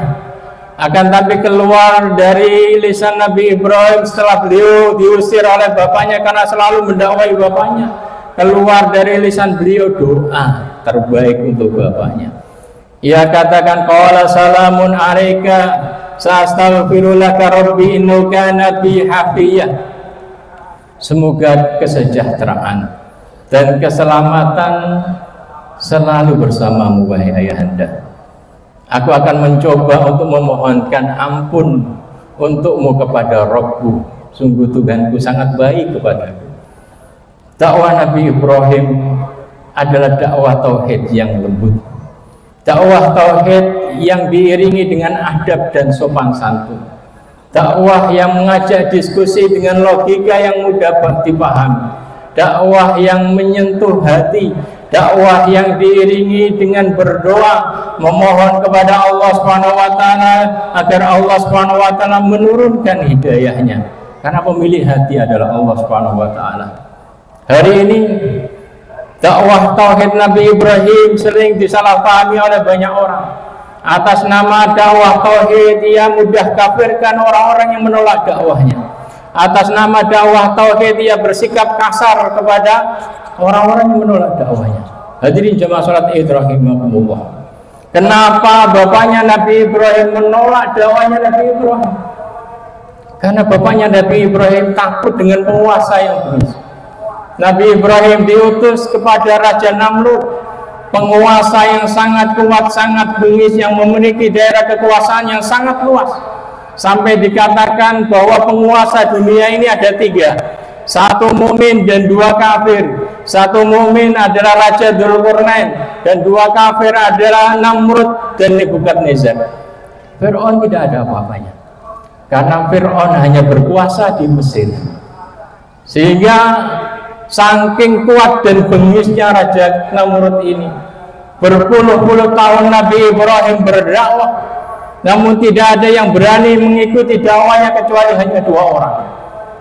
Akan tapi keluar dari lisan Nabi Ibrahim setelah beliau diusir oleh bapaknya karena selalu mendakwai bapaknya. Keluar dari lisan beliau doa terbaik untuk bapaknya. Ia katakan qala salamun alaika sa'astaghfirulaka rabbi innahu kana bi hafiyah. Semoga kesejahteraan dan keselamatan selalu bersamamu wahai ayahanda. Aku akan mencoba untuk memohonkan ampun untukmu kepada Rabbku. Sungguh Tuhanku sangat baik kepadaku. Dakwah Nabi Ibrahim adalah dakwah tauhid yang lembut, dakwah tauhid yang diiringi dengan adab dan sopan santun, dakwah yang mengajak diskusi dengan logika yang mudah dipahami, dakwah yang menyentuh hati, dakwah yang diiringi dengan berdoa memohon kepada Allah Subhanahu wa taala agar Allah Subhanahu wa taala menurunkan hidayahnya, karena pemilik hati adalah Allah Subhanahu wa taala. Hari ini dakwah tauhid Nabi Ibrahim sering disalahpahami oleh banyak orang. Atas nama dakwah tauhid ia mudah kafirkan orang-orang yang menolak dakwahnya. Atas nama dakwah tauhid ia bersikap kasar kepada orang-orang yang menolak dakwahnya. Hadirin jemaah salat Id rahimakumullah. Kenapa bapaknya Nabi Ibrahim menolak dakwahnya Nabi Ibrahim? Karena bapaknya Nabi Ibrahim takut dengan penguasa yang bengis. Nabi Ibrahim diutus kepada Raja Namrud, penguasa yang sangat kuat, sangat bengis, yang memiliki daerah kekuasaan yang sangat luas. Sampai dikatakan bahwa penguasa dunia ini ada tiga, satu mukmin dan dua kafir. Satu mukmin adalah Raja Dzulqarnain dan dua kafir adalah Namrud dan Nebukadnezar. Fir'aun tidak ada apa-apanya, karena Fir'aun hanya berkuasa di Mesir. Sehingga saking kuat dan bengisnya Raja Namrud ini, berpuluh-puluh tahun Nabi Ibrahim berdakwah, namun tidak ada yang berani mengikuti dakwahnya kecuali hanya dua orang,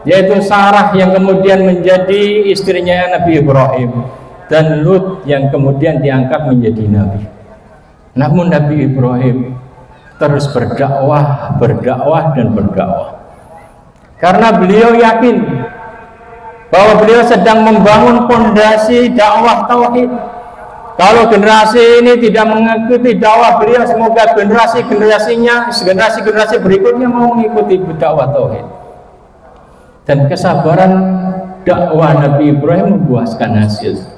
yaitu Sarah yang kemudian menjadi istrinya Nabi Ibrahim, dan Lut yang kemudian diangkat menjadi nabi. Namun Nabi Ibrahim terus berdakwah dan berdakwah, karena beliau yakin bahwa beliau sedang membangun fondasi dakwah tauhid. Kalau generasi ini tidak mengikuti dakwah beliau, semoga generasi berikutnya mau mengikuti dakwah tauhid. Dan kesabaran dakwah Nabi Ibrahim membuahkan hasil.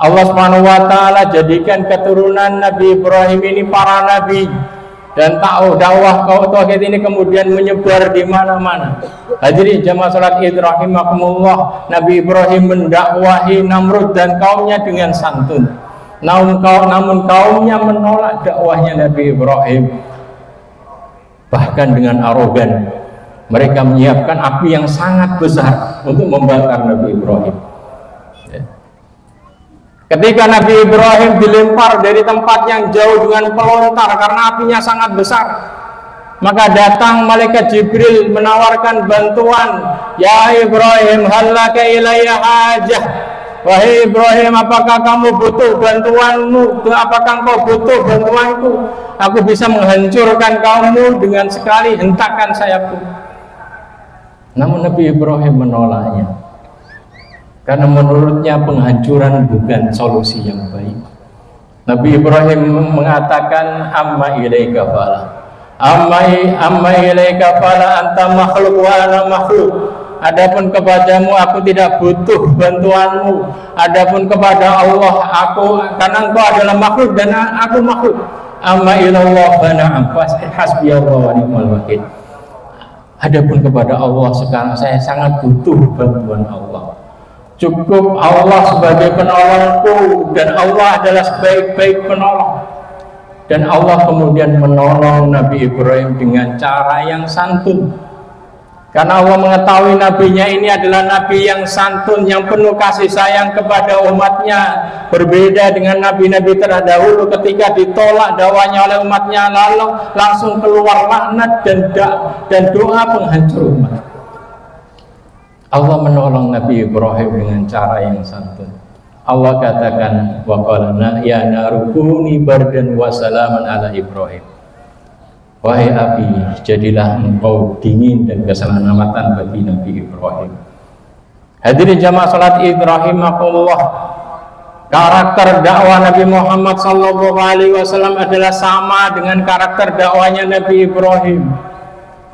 Allah Subhanahu wa taala jadikan keturunan Nabi Ibrahim ini para nabi, dan dakwah tauhid ini kemudian menyebar di mana-mana. Hadirin jamaah salat Id rahimakumullah, Nabi Ibrahim mendakwahi Namrud dan kaumnya dengan santun. Namun kaumnya menolak dakwahnya Nabi Ibrahim, bahkan dengan arogan. Mereka menyiapkan api yang sangat besar untuk membakar Nabi Ibrahim. Ketika Nabi Ibrahim dilempar dari tempat yang jauh dengan pelontar karena apinya sangat besar, maka datang malaikat Jibril menawarkan bantuan. Ya Ibrahim, hal laka ilayya hajah. Wahai Ibrahim, apakah kamu butuh bantuanmu? Apakah engkau butuh bantuanku? Aku bisa menghancurkan kamu dengan sekali hentakan sayapku. Namun Nabi Ibrahim menolaknya, karena menurutnya penghancuran bukan solusi yang baik. Nabi Ibrahim mengatakan, amma ilaika fala, amma ilaika fala anta makhluk wa ana makhluk. Adapun kepadamu aku tidak butuh bantuanmu. Adapun kepada Allah aku, karena engkau adalah makhluk dan aku makhluk. Amma ilallah fa na'am hasbiyallahu wa ni'mal wakil. Adapun kepada Allah sekarang saya sangat butuh bantuan Allah. Cukup Allah sebagai penolongku, dan Allah adalah sebaik-baik penolong. Dan Allah kemudian menolong Nabi Ibrahim dengan cara yang santun. Karena Allah mengetahui nabinya ini adalah nabi yang santun, yang penuh kasih sayang kepada umatnya. Berbeda dengan nabi-nabi terdahulu ketika ditolak dakwanya oleh umatnya, lalu langsung keluar laknat dan doa penghancur umat. Allah menolong Nabi Ibrahim dengan cara yang santun. Allah katakan, wa qala ya naru kuni bardan wa salaman ala Ibrahim. Wahai api, jadilah engkau dingin dan keselamatan bagi Nabi Ibrahim. Hadirin jamaah salat Id rahimakumullah. Karakter dakwah Nabi Muhammad SAW adalah sama dengan karakter dakwahnya Nabi Ibrahim.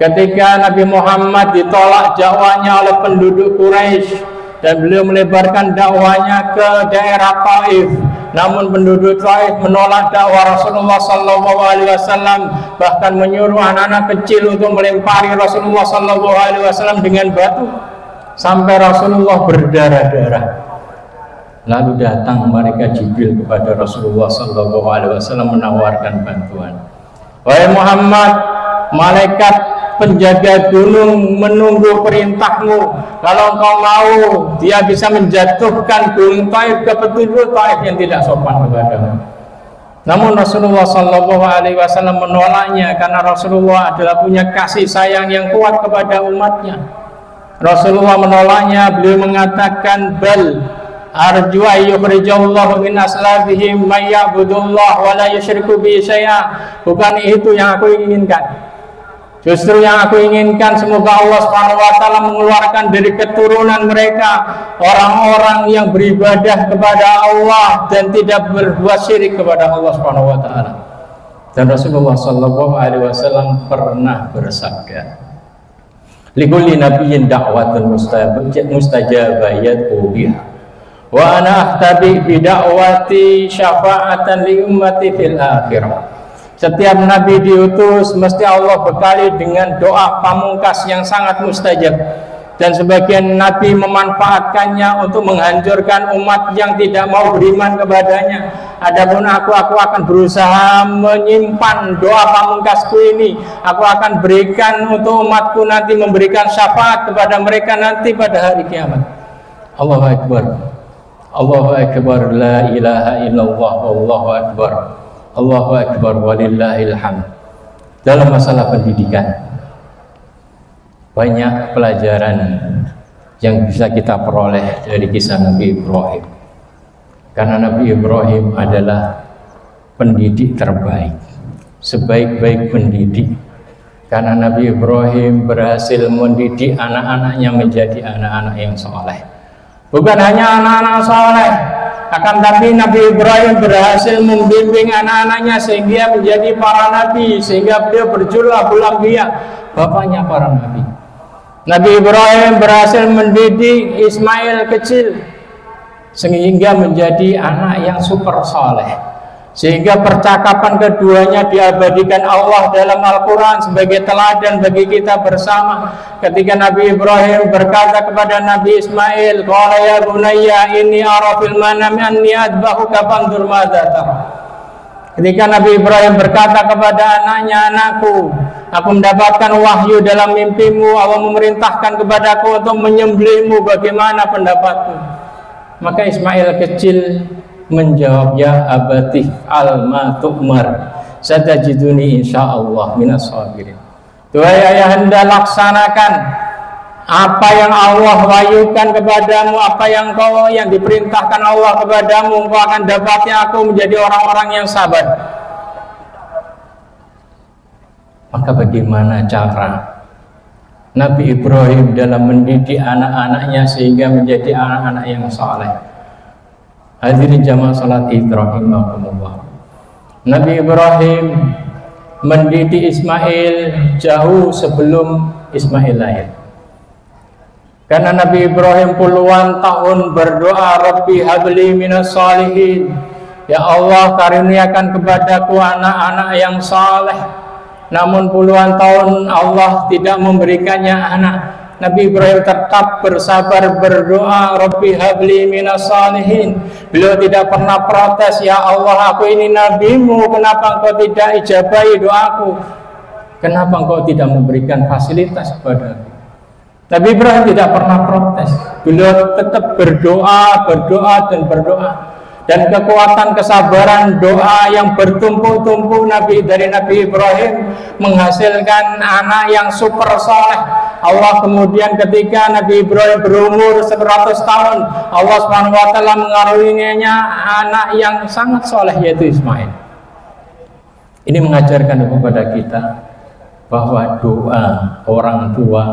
Ketika Nabi Muhammad ditolak dakwahnya oleh penduduk Quraisy dan beliau melebarkan dakwahnya ke daerah Taif, namun penduduk Taif menolak dakwah Rasulullah SAW, bahkan menyuruh anak-anak kecil untuk melempari Rasulullah SAW dengan batu sampai Rasulullah berdarah-darah. Lalu datang malaikat Jibril kepada Rasulullah SAW menawarkan bantuan. Wahai Muhammad, malaikat penjaga gunung menunggu perintahmu. Kalau engkau mau, dia bisa menjatuhkan gunung Taif ke penduduk Taif yang tidak sopan kepadamu. Namun Rasulullah SAW menolaknya, karena Rasulullah adalah punya kasih sayang yang kuat kepada umatnya. Rasulullah menolaknya. Beliau mengatakan, bal arju ayyukhrijallahu min aslabihim may ya'budullah wa la yusyriku bihi syai'a. Bukan itu yang aku inginkan. Justru yang aku inginkan, semoga Allah SWT mengeluarkan dari keturunan mereka orang-orang yang beribadah kepada Allah dan tidak berbuat syirik kepada Allah SWT. Dan Rasulullah SAW pernah bersabda, likulli nabiyyin da'watun mustajabah yad'u biha wa ana ahtabi bi da'wati syafa'atan li ummati fil akhirah. Setiap nabi diutus mesti Allah bekali dengan doa pamungkas yang sangat mustajab, dan sebagian nabi memanfaatkannya untuk menghancurkan umat yang tidak mau beriman kepadanya. Adapun aku akan berusaha menyimpan doa pamungkasku ini. Aku akan berikan untuk umatku nanti, memberikan syafaat kepada mereka nanti pada hari kiamat. Allahu Akbar, Allahu Akbar, la ilaha illallah, Allahu Akbar, Allahu Akbar, walillahil hamd. Dalam masalah pendidikan, banyak pelajaran yang bisa kita peroleh dari kisah Nabi Ibrahim. Karena Nabi Ibrahim adalah pendidik terbaik, sebaik-baik pendidik. Karena Nabi Ibrahim berhasil mendidik anak-anaknya menjadi anak-anak yang soleh. Bukan hanya anak-anak soleh, akan tapi Nabi Ibrahim berhasil membimbing anak-anaknya sehingga menjadi para nabi, sehingga beliau berjuluk Abul Anbiya, bapaknya para nabi. Nabi Ibrahim berhasil mendidik Ismail kecil sehingga menjadi anak yang super soleh, sehingga percakapan keduanya diabadikan Allah dalam Al-Quran sebagai teladan bagi kita bersama. Ketika Nabi Ibrahim berkata kepada Nabi Ismail, qala ya bunayya inni ara fil manami anni adbahuka fanzur madza tara. Ketika Nabi Ibrahim berkata kepada anaknya, anakku, aku mendapatkan wahyu dalam mimpimu, Allah memerintahkan kepadaku untuk menyembelihmu, bagaimana pendapatmu? Maka Ismail kecil menjawab, ya abati al-ma tu'mar satajiduni insyaallah minas sabirin. Tuhai ayahanda, laksanakan Apa yang Allah wahyukan kepadamu, apa yang diperintahkan Allah kepadamu, engkau akan dapatnya aku menjadi orang-orang yang sabar. Maka bagaimana cara Nabi Ibrahim dalam mendidik anak-anaknya sehingga menjadi anak-anak yang saleh? Hadirin jamaah salat Id rahimakumullah. Nabi Ibrahim mendidik Ismail jauh sebelum Ismail lahir. Karena Nabi Ibrahim puluhan tahun berdoa, Rabbi habli minas salihin, ya Allah karuniakan kepadaku anak-anak yang saleh. Namun puluhan tahun Allah tidak memberikannya anak. Nabi Ibrahim tetap bersabar berdoa, Rabbi habli minas salihin. Beliau tidak pernah protes, ya Allah aku ini nabimu, kenapa engkau tidak ijabahi doaku? Kenapa engkau tidak memberikan fasilitas kepadaku? Nabi Ibrahim tidak pernah protes. Beliau tetap berdoa, dan berdoa. Dan kekuatan kesabaran doa yang bertumpuk-tumpuk dari Nabi Ibrahim menghasilkan anak yang super soleh. Allah kemudian ketika Nabi Ibrahim berumur 100 tahun, Allah SWT mengaruniainya anak yang sangat soleh, yaitu Ismail. Ini mengajarkan kepada kita bahwa doa orang tua,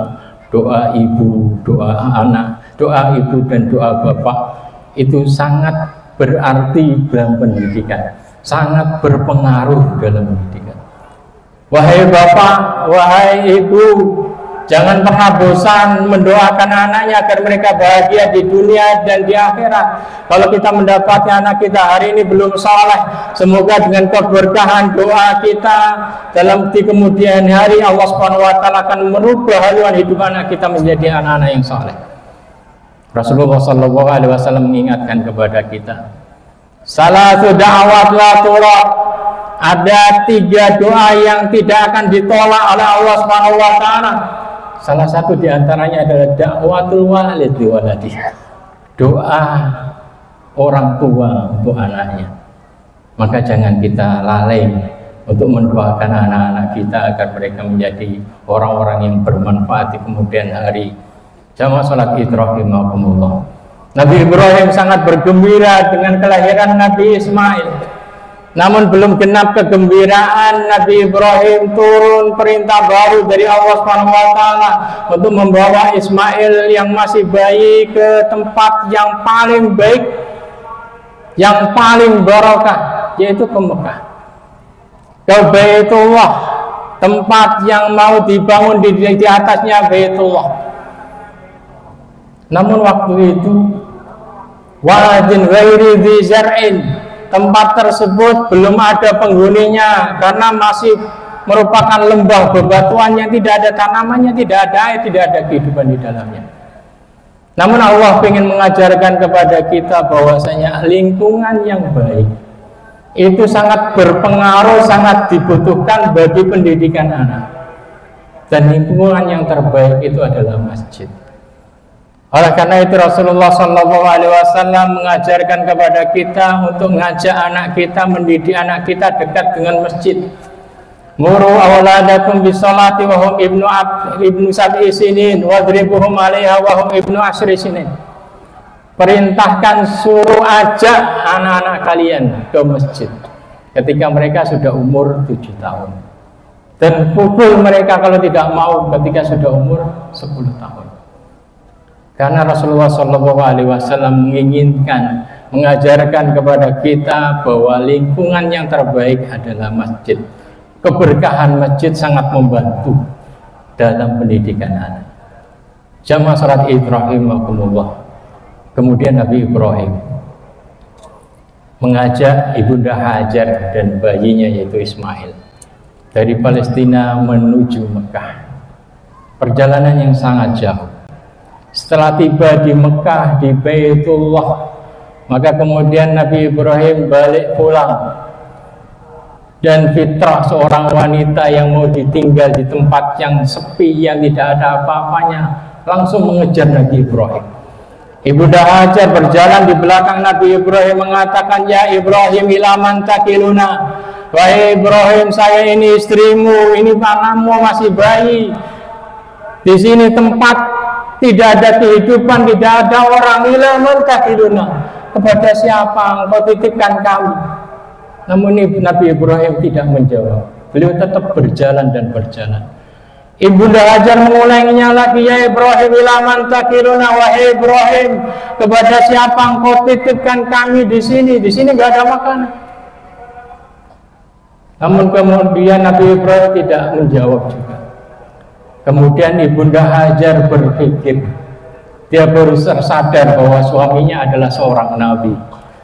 doa ibu, doa anak, doa ibu dan doa bapak itu sangat berarti dalam pendidikan, sangat berpengaruh dalam pendidikan. Wahai bapak, wahai ibu, jangan pernah bosan mendoakan anaknya agar mereka bahagia di dunia dan di akhirat. Kalau kita mendapati anak kita hari ini belum saleh, semoga dengan keberkahan doa kita dalam di kemudian hari Allah SWT akan merubah haluan hidup anak kita menjadi anak-anak yang saleh. Rasulullah SAW mengingatkan kepada kita, salatu da'wat la turad, ada 3 doa yang tidak akan ditolak oleh Allah SWT. Salah satu diantaranya adalah da'watul walid liwaladih, doa orang tua untuk anaknya. Maka jangan kita lalai untuk mendoakan anak-anak kita agar mereka menjadi orang-orang yang bermanfaat di kemudian hari. Jamaah salat Id rahimakumullah. Nabi Ibrahim sangat bergembira dengan kelahiran Nabi Ismail. Namun belum genap kegembiraan, Nabi Ibrahim turun perintah baru dari Allah SWT untuk membawa Ismail yang masih bayi ke tempat yang paling baik, yang paling barokah, yaitu ke Mekah, ke Baitullah, tempat yang mau dibangun di atasnya Baitullah. Namun waktu itu wadin ghairi dzi zar'in, tempat tersebut belum ada penghuninya karena masih merupakan lembah bebatuan yang tidak ada tanamannya, tidak ada air, tidak ada kehidupan di dalamnya. Namun Allah ingin mengajarkan kepada kita bahwasanya lingkungan yang baik itu sangat berpengaruh, sangat dibutuhkan bagi pendidikan anak. Dan lingkungan yang terbaik itu adalah masjid. Oleh karena itu Rasulullah SAW mengajarkan kepada kita untuk mengajak anak kita, mendidik anak kita dekat dengan masjid. Muru awladakum bisolati wa hum ibnu sab'i sinin wadribuhum 'alaiha wa hum ibnu asyri sinin. Perintahkan, suruh ajak anak-anak kalian ke masjid ketika mereka sudah umur 7 tahun. Dan pukul mereka kalau tidak mau ketika sudah umur 10 tahun. Karena Rasulullah SAW menginginkan, mengajarkan kepada kita bahwa lingkungan yang terbaik adalah masjid. Keberkahan masjid sangat membantu dalam pendidikan anak. Jamaah salat Id rahimakumullah. Kemudian Nabi Ibrahim mengajak Ibunda Hajar dan bayinya yaitu Ismail dari Palestina menuju Mekah. Perjalanan yang sangat jauh. Setelah tiba di Mekah, di Baitullah, maka kemudian Nabi Ibrahim balik pulang. Dan fitrah seorang wanita yang mau ditinggal di tempat yang sepi, yang tidak ada apa-apanya, langsung mengejar Nabi Ibrahim. Ibunda Hajar berjalan di belakang Nabi Ibrahim mengatakan, ya Ibrahim ilaman takiluna, wahai Ibrahim, saya ini istrimu, ini anakmu masih bayi. Di sini tempat tidak ada kehidupan, tidak ada orang. Ila man takiluna, kepada siapa engkau titipkan kami? Namun Nabi Ibrahim tidak menjawab. Beliau tetap berjalan dan berjalan. Ibunda Hajar mengulanginya lagi, ya Ibrahim, ila man takiluna, wahai Ibrahim, kepada siapa engkau titipkan kami di sini? Di sini nggak ada makanan. Namun kemudian Nabi Ibrahim tidak menjawab juga. Kemudian Ibunda Hajar berpikir, dia baru sadar bahwa suaminya adalah seorang nabi.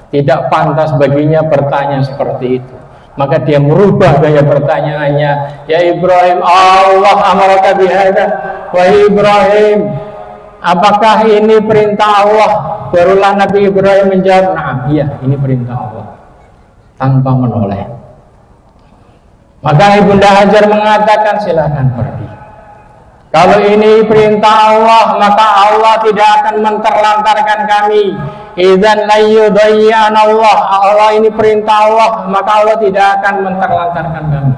Tidak pantas baginya bertanya seperti itu. Maka dia merubah gaya pertanyaannya. Ya Ibrahim, Allah amaraka bihada. Wahai Ibrahim, apakah ini perintah Allah? Barulah Nabi Ibrahim menjawab, nah, iya, ini perintah Allah. Tanpa menoleh. Maka Ibunda Hajar mengatakan, silakan pergi. Kalau ini perintah Allah, maka Allah tidak akan menterlantarkan kami. Idzan la yudayyi'an Allah. Allah ini perintah Allah, maka Allah tidak akan menterlantarkan kami.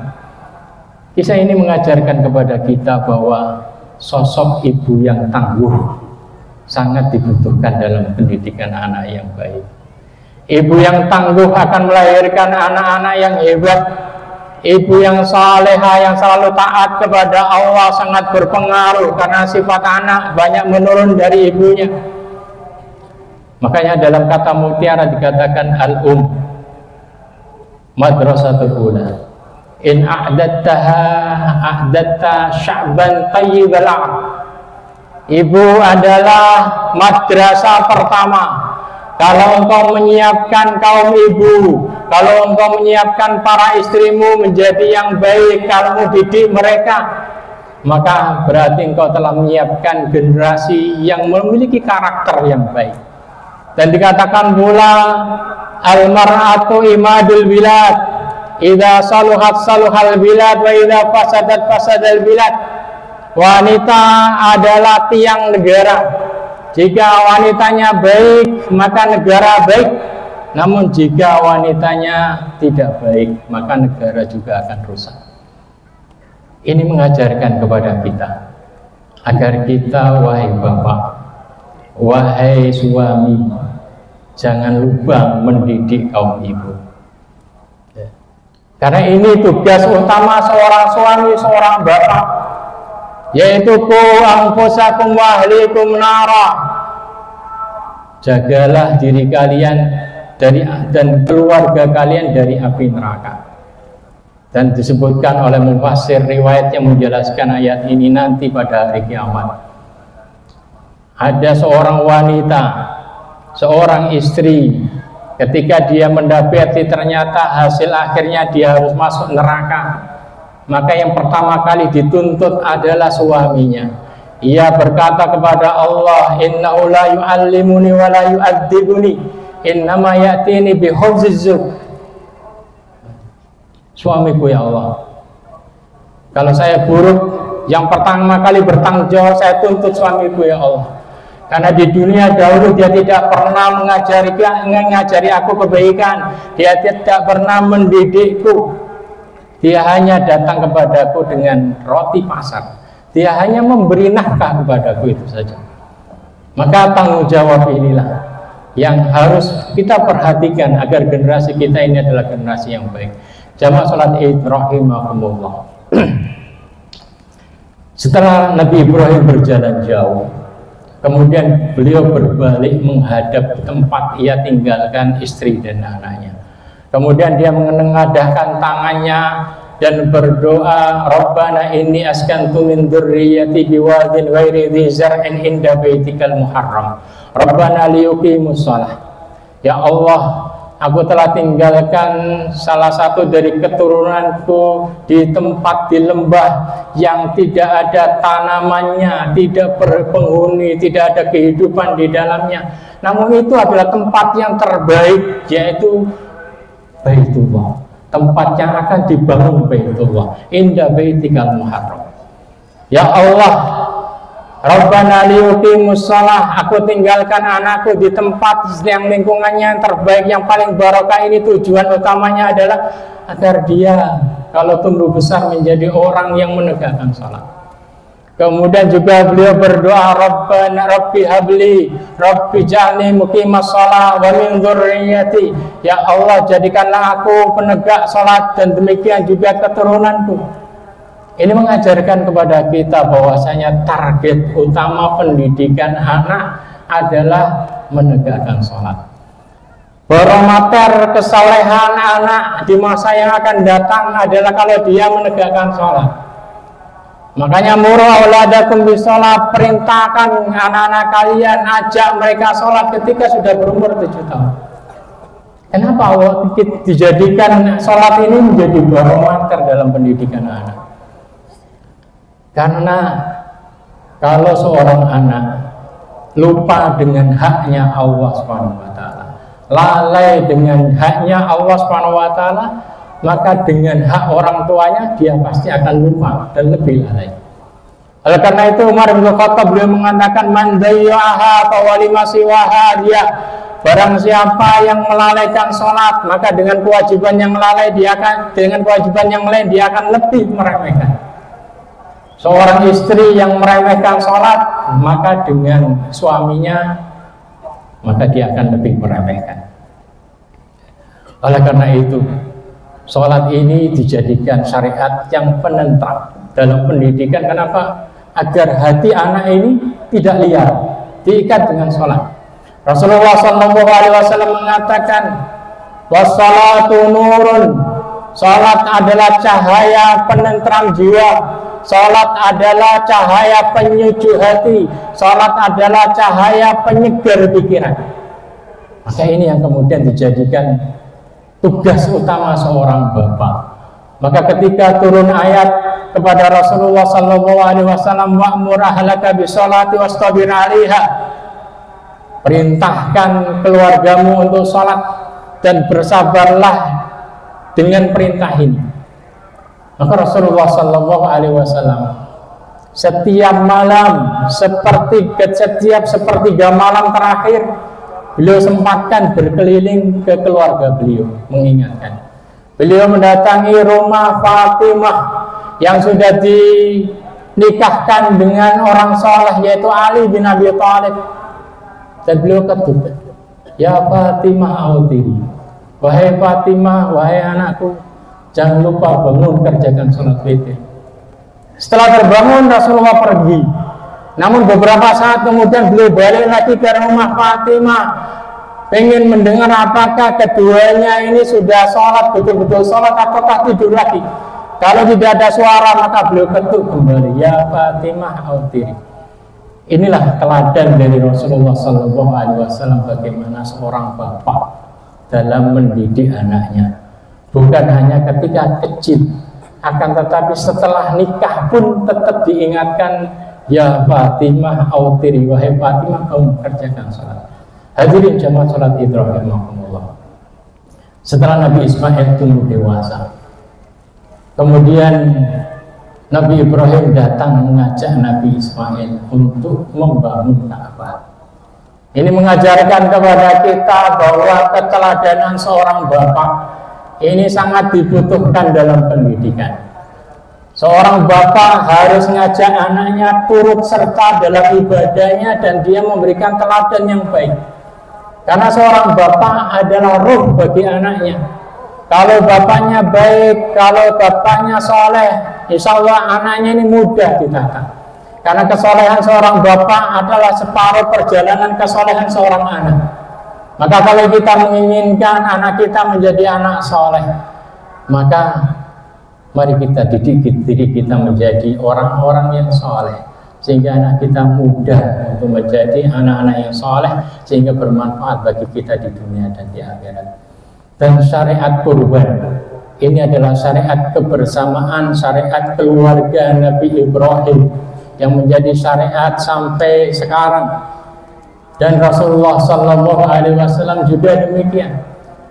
Kisah ini mengajarkan kepada kita bahwa sosok ibu yang tangguh sangat dibutuhkan dalam pendidikan anak yang baik. Ibu yang tangguh akan melahirkan anak-anak yang hebat. Ibu yang salehah yang selalu taat kepada Allah sangat berpengaruh, karena sifat anak banyak menurun dari ibunya. Makanya dalam kata mutiara dikatakan al-um madrasatul ula. In a'datta sya'ban tayyibal aql. Ibu adalah madrasah pertama. Kalau engkau menyiapkan kaum ibu, kalau engkau menyiapkan para istrimu menjadi yang baik, kalau didik mereka, maka berarti engkau telah menyiapkan generasi yang memiliki karakter yang baik. Dan dikatakan pula, al-mar'atu imadul bilad, idza saluhat saluhal bilad, wa idza fasadat fasadal bilad. Wanita adalah tiang negara. Jika wanitanya baik, maka negara baik. Namun jika wanitanya tidak baik, maka negara juga akan rusak. Ini mengajarkan kepada kita agar kita, wahai bapak, wahai suami, jangan lupa mendidik kaum ibu. Karena ini tugas utama seorang suami, seorang bapak, yaitu qu anfusakum wa ahlikum nara. Jagalah diri kalian dan keluarga kalian dari api neraka. Dan disebutkan oleh mufassir riwayat yang menjelaskan ayat ini nanti pada hari kiamat. Ada seorang wanita, seorang istri, ketika dia mendapati ternyata hasil akhirnya dia harus masuk neraka, maka yang pertama kali dituntut adalah suaminya. Ia berkata kepada Allah, innahu la yu'allimuni wa la yu'adzibuni, innama ya'tini bihufziz. Suamiku, ya Allah, kalau saya buruk, yang pertama kali bertanggung jawab saya tuntut suamiku, ya Allah. Karena di dunia dahulu dia tidak pernah mengajari aku kebaikan, dia tidak pernah mendidikku. Dia hanya datang kepadaku dengan roti pasar. Dia hanya memberi nafkah kepadaku, itu saja. Maka tanggung jawab inilah yang harus kita perhatikan agar generasi kita ini adalah generasi yang baik. Jamaah salat Id rahimakumullah. Setelah Nabi Ibrahim berjalan jauh, kemudian beliau berbalik menghadap tempat ia tinggalkan istri dan anaknya. Kemudian dia menengadahkan tangannya dan berdoa, Rabbana inni askantu min dzurriyyati biwadin ghairi dzi zar'in inda baitikal muharram. Rabbana liyuqimus shalah. Ya Allah, aku telah tinggalkan salah satu dari keturunanku di tempat di lembah yang tidak ada tanamannya, tidak berpenghuni, tidak ada kehidupan di dalamnya. Namun itu adalah tempat yang terbaik, yaitu Baitullah. Tempat yang akan dibangun Baitullah, inda baitikal muharram. Ya Allah, Rabbana liyuqimus shalah, aku tinggalkan anakku di tempat yang lingkungannya yang terbaik, yang paling barokah. Ini tujuan utamanya adalah agar dia kalau tumbuh besar menjadi orang yang menegakkan salat. Kemudian juga beliau berdoa, Rabbana Rabbi habli, Rabbi ja'alni muqimas shalah wa min dzurriyyati. Ya Allah, jadikanlah aku penegak salat dan demikian juga keturunanku. Ini mengajarkan kepada kita bahwasanya target utama pendidikan anak adalah menegakkan salat. Barometer kesalehan anak di masa yang akan datang adalah kalau dia menegakkan salat. Makanya muru auladakum bisolat, perintahkan anak-anak kalian, ajak mereka sholat ketika sudah berumur 7 tahun. Kenapa dijadikan sholat ini menjadi barometer dalam pendidikan anak? Karena kalau seorang anak lupa dengan haknya Allah SWT, lalai dengan haknya Allah SWT, maka dengan hak orang tuanya dia pasti akan lupa dan lebih lalai. Oleh karena itu Umar bin Khattab beliau mengatakan, man dayyaha fa walima siwaha dia. Barang siapa yang melalaikan sholat, maka dengan kewajiban yang lalai dia akan dia akan lebih meremehkan. Seorang istri yang meremehkan sholat, maka dengan suaminya maka dia akan lebih meremehkan. Oleh karena itu sholat ini dijadikan syariat yang penentang dalam pendidikan. Kenapa? Agar hati anak ini tidak liar, diikat dengan sholat. Rasulullah SAW mengatakan, wassalatu nurun, sholat adalah cahaya penentram jiwa, sholat adalah cahaya penyuci hati, sholat adalah cahaya penyegar pikiran. Maka ini yang kemudian dijadikan tugas utama seorang bapak. Maka ketika turun ayat kepada Rasulullah SAW, wa'mur ahlaka bisholati wastabir 'alaiha, perintahkan keluargamu untuk sholat dan bersabarlah dengan perintah ini. Maka Rasulullah SAW setiap malam setiap sepertiga malam terakhir beliau sempatkan berkeliling ke keluarga beliau, mengingatkan. Beliau mendatangi rumah Fatimah yang sudah dinikahkan dengan orang soleh, yaitu Ali bin Abi Thalib. Dan beliau ketuk, ya Fatimah autiri, wahai Fatimah, wahai anakku, jangan lupa bangun kerjakan sholat witir. Setelah terbangun Rasulullah pergi. Namun beberapa saat kemudian beliau balik lagi ke rumah Fatimah, pengen mendengar apakah keduanya ini sudah sholat, betul-betul sholat ataukah tidur lagi. Kalau tidak ada suara maka beliau ketuk kembali, ya Fatimah autiri. Inilah teladan dari Rasulullah SAW bagaimana seorang bapak dalam mendidik anaknya. Bukan hanya ketika kecil, akan tetapi setelah nikah pun tetap diingatkan, ya Fatimah autiri, wahai Fatimah kamu kerjakan sholat. Hadirin jamaah sholat Idul rahimahumullah. Setelah Nabi Ismail tumbuh dewasa, kemudian Nabi Ibrahim datang mengajak Nabi Ismail untuk membangun Ka'bah. Ini mengajarkan kepada kita bahwa keteladanan seorang bapak ini sangat dibutuhkan dalam pendidikan. Seorang bapak harus ngajak anaknya turut serta dalam ibadahnya dan dia memberikan teladan yang baik. Karena seorang bapak adalah ruh bagi anaknya. Kalau bapaknya baik, kalau bapaknya soleh, insya Allah anaknya ini mudah ditata. Karena kesolehan seorang bapak adalah separuh perjalanan kesolehan seorang anak. Maka kalau kita menginginkan anak kita menjadi anak soleh, maka mari kita didik diri kita menjadi orang-orang yang soleh, sehingga anak kita mudah untuk menjadi anak-anak yang soleh, sehingga bermanfaat bagi kita di dunia dan di akhirat. Dan syariat kurban ini adalah syariat kebersamaan, syariat keluarga Nabi Ibrahim yang menjadi syariat sampai sekarang. Dan Rasulullah SAW juga demikian.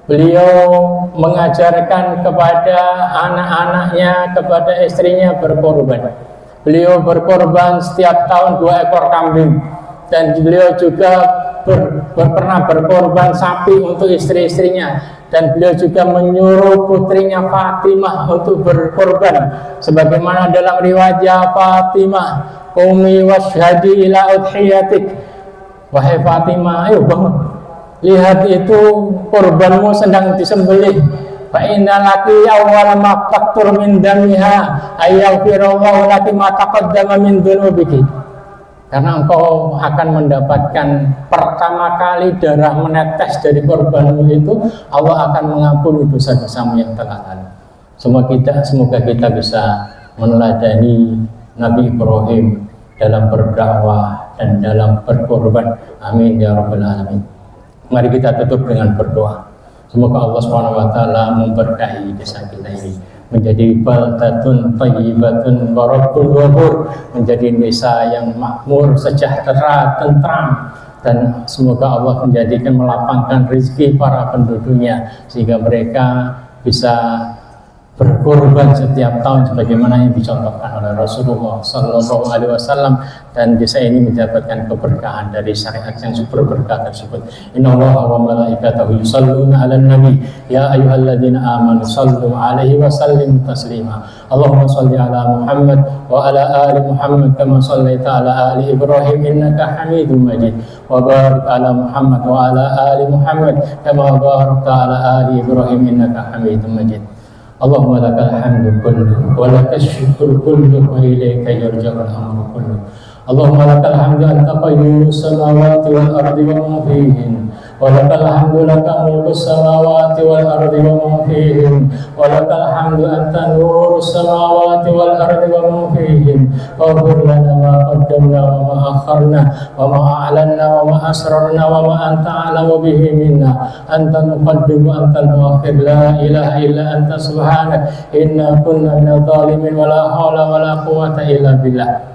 Beliau mengajarkan kepada anak-anaknya, kepada istrinya berkorban. Beliau berkorban setiap tahun 2 ekor kambing. Dan beliau juga pernah berkorban sapi untuk istri-istrinya. Dan beliau juga menyuruh putrinya Fatimah untuk berkorban. Sebagaimana dalam riwayat, Fatimah, qumi washhadi ila udhiyatik. Wahai Fatimah, ayo bangun, lihat itu kurbanmu sedang disembelih. Fa inna laki awwal ma taqtur min damiha ayaghfirullahu laki ma taqaddama min dzunubiki. Karena engkau akan mendapatkan pertama kali darah menetes dari korbanmu itu, Allah akan mengampuni dosa-dosamu yang telah lalu. Semoga kita bisa meneladani Nabi Ibrahim dalam berdakwah dan dalam berkorban. Amin ya rabbal alamin. Mari kita tutup dengan berdoa. Semoga Allah SWT memberkahi desa kita ini menjadi baldatun thayyibatun wa rabbun ghafur, menjadi desa yang makmur, sejahtera, tentram, dan semoga Allah menjadikan melapangkan rezeki para penduduknya sehingga mereka bisa berkorban setiap tahun sebagaimana yang dicontohkan oleh Rasulullah Sallallahu Alaihi Wasallam, dan desa ini mendapatkan keberkahan dari syariat yang super berkah tersebut. Innallaha wa malaikatahu yusholluna 'alan nabi ya ayyuhalladzina amanu shallu 'alaihi wa sallimu taslima. Allahumma shalli 'ala Muhammad wa 'ala ali Muhammad kama shallaita 'ala ali Ibrahim innaka Hamidum Majid, wa barik 'ala Muhammad wa 'ala ali Muhammad kama barakta 'ala ali Ibrahim innaka Hamidum Majid. Allahumma lakal hamdu kullu wa lakal syukru kullu wa ilayka yurja'ul amru kullu. Allahumma lakal hamdu anta qayyumus samawati wal ardi wa ma fihin, wa lakal hamdu laka mulkus samawati wal ardi wa ma fihin, wa lakal hamdu anta nurus samawati wal ardi wa ma fihin. Waghfir lana ma qaddamna wa ma akharna wa ma a'lanna wa ma asrarna wa ma anta a'lamu bihi minna. Anta nuqaddim wa anta al-muakhir, la ilaha illa anta subhanak inna kunna minadh dhalimin, wa la hawla wa la quwwata illa billah.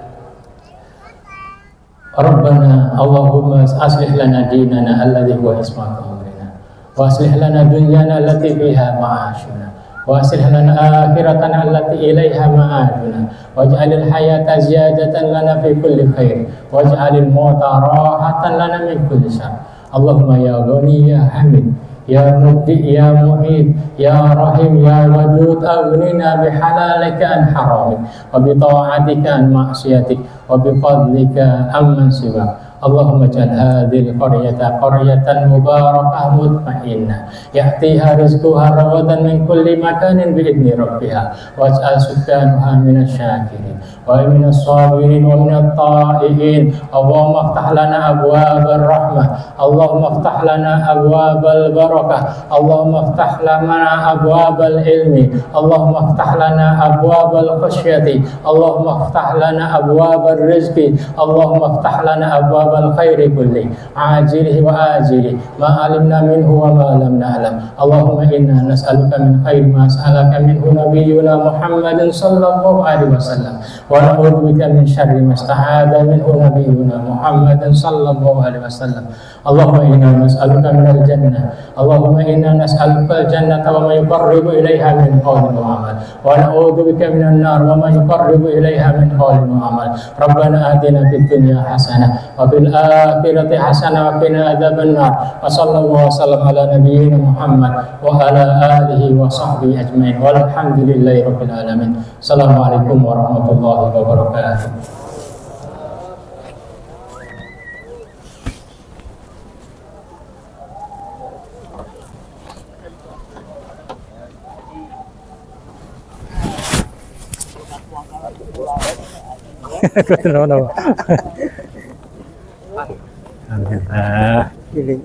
Rabbana Allahumma aslih lana dinana alladhi huwa ismatu amrina, wa aslih lana dunyana allati fiha ma'ashuna, wa aslih lana akhiratana allati ilaiha ma'aduna, waj'alil hayata ziyadatan lana fi kulli khair, waj'alil mauta rahatan lana min kulli syarr. Allahumma ya ghani ya hamid ya mubdi ya mu'id ya rahim ya wadud, aghnina bihalalika an haramik wa bi ta'atika an ma'siyatik wa bi fadlika amman siwak. Allahumma ja'al hadhil qaryata qaryatan mubarakah mutmainnah ya'tiha rizquha rawadan min kulli makanin bi idni rabbiha, waj'al sukkanaha minasy syakirin wa minas sabirin wa minat ta'iin. Allahumma iftah lana abwabal rahmah, Allahumma iftah lana abwabal barakah, Allahumma iftah lana abwabal ilmi, Allahumma iftah lana abwabal khasyati, Allahumma iftah lana abwabal rizqi, Allahumma iftah lana abwabal khairi kulli ajilihi wa ajilihi ma alimna minhu wa ma lam na'lam. Allahumma inna nas'aluka min khairi ma sa'alaka minhu nabiyyuna Muhammadin sallallahu alaihi wasallam, wa na'udzubika min syarri ma ista'adha minhu nabiyyuna Muhammadin sallallahu alaihi wasallam. Allahumma inna nas'aluka minal jannah, Allahumma inna nas'aluka al-jannata wa ma yuqarribu ilaiha min qawlin wa amal, wa na'udzubika minan nar wa ma yuqarribu ilaiha min qawlin wa amal. Rabbana atina fid dunya hasanah wa fil akhirati hasanah wa qina adzabannar. Wa sallallahu wasallam ala nabiyyina Muhammad wa ala alihi wa sahbihi ajmain, walhamdulillahi rabbil alamin. Assalamualaikum warahmatullahi wabarakatuh. No. Alhamdulillah. Giling,